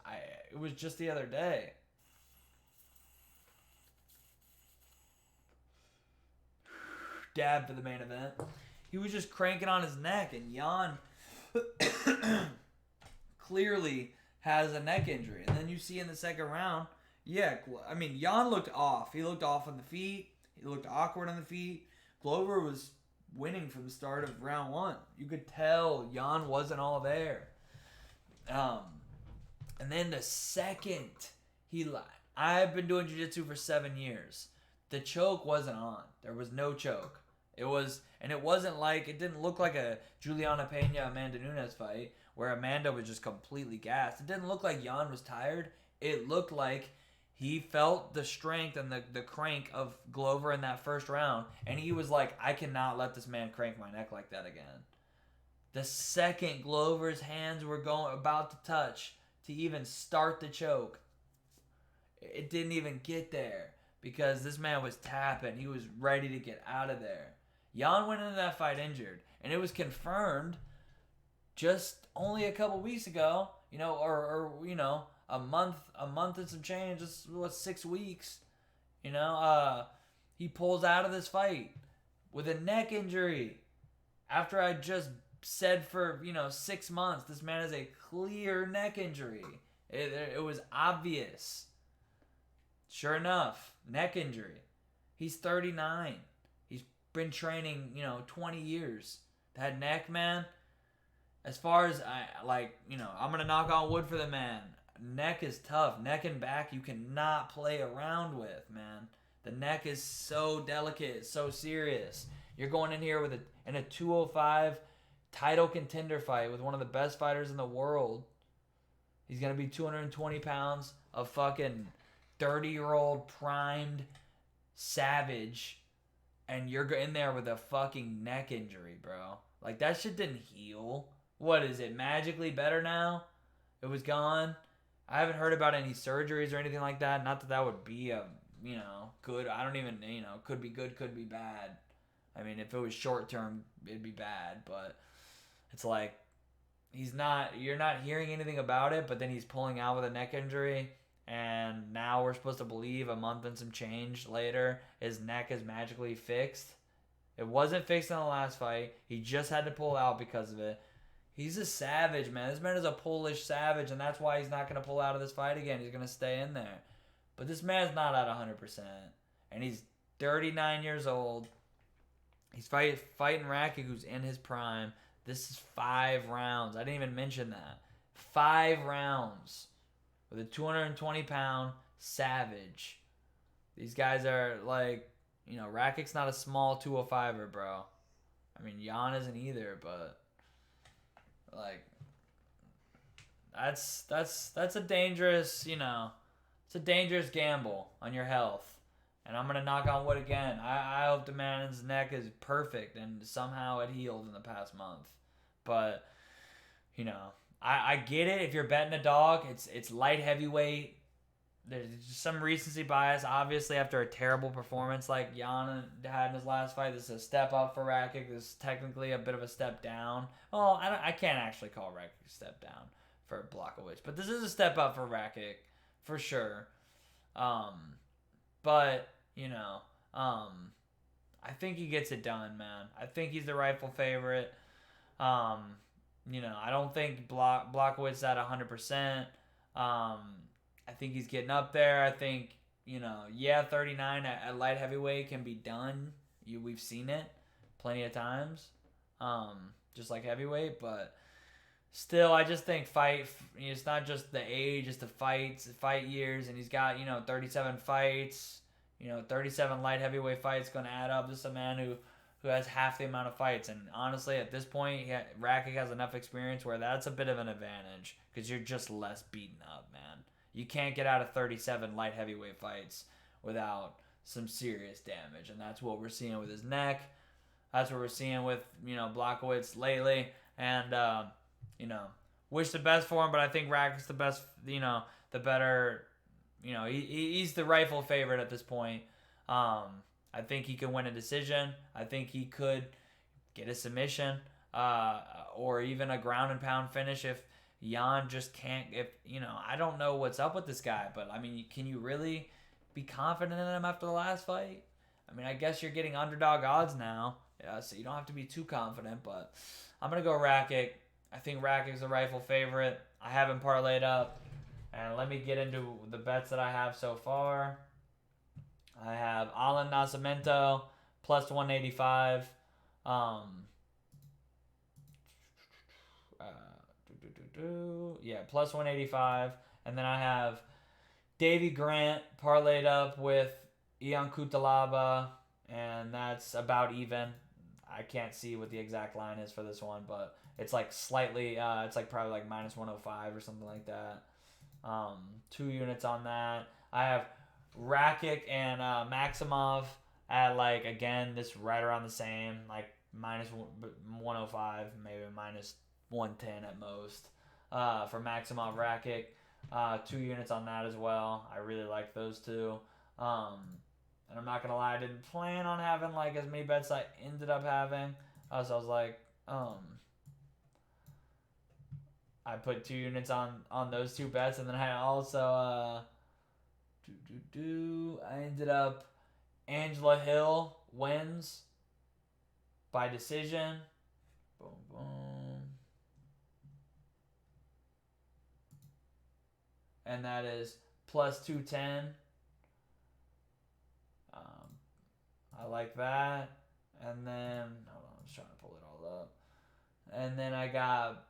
it was just the other day. Dab for the main event. He was just cranking on his neck, and Jan clearly has a neck injury. And then you see in the second round, Jan looked off. He looked off on the feet. He looked awkward on the feet. Glover was winning from the start of round 1. You could tell Jan wasn't all there. And then the second I've been doing jiu-jitsu for 7 years. The choke wasn't on. There was no choke. It didn't look like a Juliana Pena Amanda Nunes fight where Amanda was just completely gassed. It didn't look like Jan was tired. It looked like he felt the strength and the crank of Glover in that first round, and he was like, I cannot let this man crank my neck like that again. The second Glover's hands were about to touch to even start the choke, It didn't even get there because this man was tapping. He was ready to get out of there. Jan went into that fight injured, and it was confirmed just only a couple weeks ago, or a month and some change. This was 6 weeks. He pulls out of this fight with a neck injury. After I just said for 6 months, this man has a clear neck injury. It was obvious. Sure enough, neck injury. He's 39. He's been training 20 years. That neck, man. As far as I'm gonna knock on wood for the man. Neck is tough. Neck and back you cannot play around with, man. The neck is so delicate, so serious. You're going in here in a 205 title contender fight with one of the best fighters in the world. He's gonna be 220 pounds of fucking 30-year-old primed savage, and you're in there with a fucking neck injury, bro. Like, that shit didn't heal. What is it, magically better now? It was gone. I haven't heard about any surgeries or anything like that. Not that that would be a, good. I don't even, could be good, could be bad. I mean, if it was short term, it'd be bad. But it's like, you're not hearing anything about it, but then he's pulling out with a neck injury. And now we're supposed to believe a month and some change later, his neck is magically fixed. It wasn't fixed in the last fight. He just had to pull out because of it. He's a savage, man. This man is a Polish savage, and that's why he's not going to pull out of this fight again. He's going to stay in there. But this man's not at 100%. And he's 39 years old. He's fighting Rakic, who's in his prime. This is 5 rounds. I didn't even mention that. 5 rounds with a 220-pound savage. These guys are like, Rakic's not a small 205er, bro. I mean, Jan isn't either, but like, that's a dangerous, it's a dangerous gamble on your health. And I'm gonna knock on wood again. I hope the man's neck is perfect and somehow it healed in the past month. But I get it. If you're betting a dog, it's light heavyweight. There's some recency bias, obviously, after a terrible performance like Jan had in his last fight. This is a step up for Rakic. This is technically a bit of a step down. Well, I can't actually call Rakic a step down for Blachowicz, but this is a step up for Rakic, for sure. But, I think he gets it done, man. I think he's the rightful favorite. I don't think Blachowicz is at 100%. I think he's getting up there. I think, 39 at light heavyweight can be done. We've seen it plenty of times, just like heavyweight. But still, I just think it's not just the age, it's the fight years. And he's got, 37 fights, 37 light heavyweight fights going to add up. This is a man who has half the amount of fights. And honestly, at this point, Rakic has enough experience where that's a bit of an advantage because you're just less beaten up, man. You can't get out of 37 light heavyweight fights without some serious damage. And that's what we're seeing with his neck. That's what we're seeing with, Blachowicz lately. And, wish the best for him, but I think Rakic's the best, the better, he's the rightful favorite at this point. I think he can win a decision. I think he could get a submission or even a ground and pound finish if Jan just can't. I don't know what's up with this guy, but I mean, can you really be confident in him after the last fight? I mean, I guess you're getting underdog odds now, so you don't have to be too confident, but I'm going to go Rakic. I think Rakic's the rightful favorite. I have him parlayed up, and let me get into the bets that I have so far. I have Elan Nascimento plus 185. Plus 185. And then I have Davey Grant parlayed up with Yankutalaba, and that's about even. I can't see what the exact line is for this one, but it's like slightly, it's like probably like minus 105 or something like that. 2 units on that. I have Rakic and Maximov at like, again, this right around the same, like minus 105, maybe minus 110 at most for Maximov Rakic. 2 units on that as well. I really like those two. And I'm not gonna lie, I didn't plan on having like as many bets I ended up having. So I was like, I put 2 units on those 2 bets, and then I also I ended up Angela Hill wins by decision. Boom boom. And that is plus 210. I like that. And then, hold on, I was trying to pull it all up. And then I got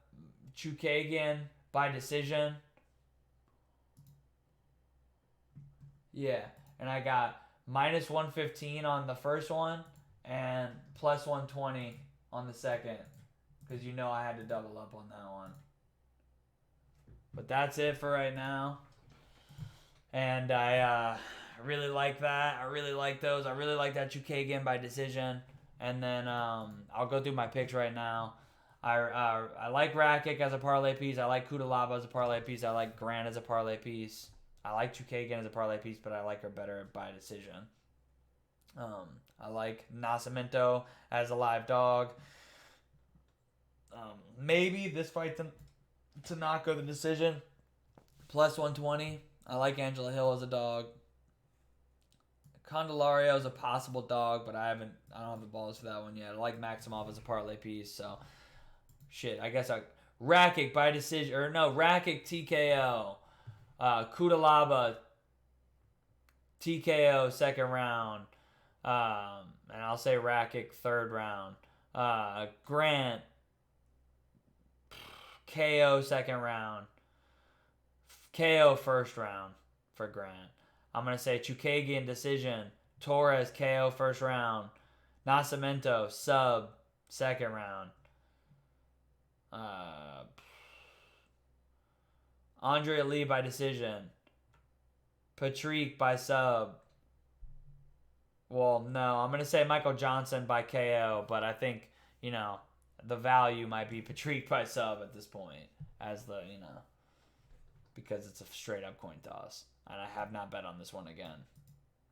Chukagian by decision. Yeah. And I got minus 115 on the first one and plus 120 on the second. Because you know I had to double up on that one. But that's it for right now. And I really like that. I really like those. I really like that Chukagian by decision. And then I'll go through my picks right now. I like Rakic as a parlay piece. I like Yankutalaba as a parlay piece. I like Grant as a parlay piece. I like Chukagian as a parlay piece, but I like her better by decision. I like Nascimento as a live dog. Maybe this fight to not go the decision. Plus 120. I like Angela Hill as a dog. Candelario is a possible dog, but I don't have the balls for that one yet. I like Maximov as a parlay piece, so shit. I guess Rakic by decision, or no, Rakic TKO. Yankutalaba TKO second round. And I'll say Rakic third round. Grant KO second round. KO first round for Grant. I'm going to say Chukagian decision. Torres KO first round. Nascimento sub second round. Andrea Lee by decision. Patrick by sub. Well, no, I'm going to say Michael Johnson by KO, but I think, the value might be Patrick by sub at this point as the, because it's a straight up coin toss. And I have not bet on this one again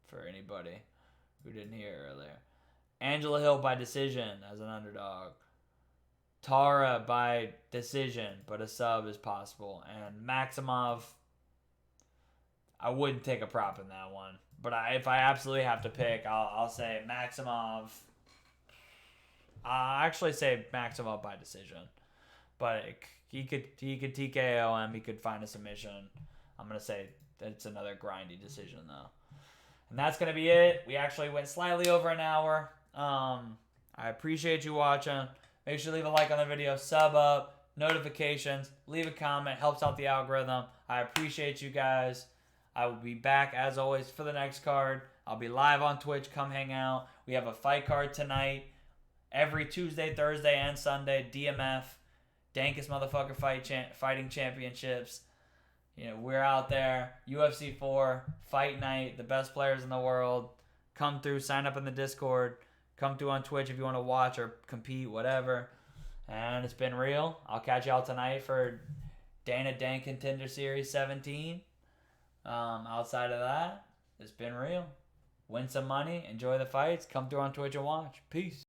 for anybody who didn't hear earlier. Angela Hill by decision as an underdog. Tara by decision, but a sub is possible. And Maximov, I wouldn't take a prop in that one. But if I absolutely have to pick, I'll say Maximov. I'll actually say Maximov by decision. But he could TKO him. He could find a submission. I'm going to say it's another grindy decision, though. And that's going to be it. We actually went slightly over an hour. I appreciate you watching. Make sure to leave a like on the video. Sub up. Notifications. Leave a comment. Helps out the algorithm. I appreciate you guys. I will be back, as always, for the next card. I'll be live on Twitch. Come hang out. We have a fight card tonight. Every Tuesday, Thursday, and Sunday. DMF. Dankest Motherfucker Fighting Championships. We're out there. UFC 4, fight night, the best players in the world. Come through, sign up in the Discord. Come through on Twitch if you want to watch or compete, whatever. And it's been real. I'll catch y'all tonight for Dana Dan Contender Series 17. Outside of that, it's been real. Win some money, enjoy the fights, come through on Twitch and watch. Peace.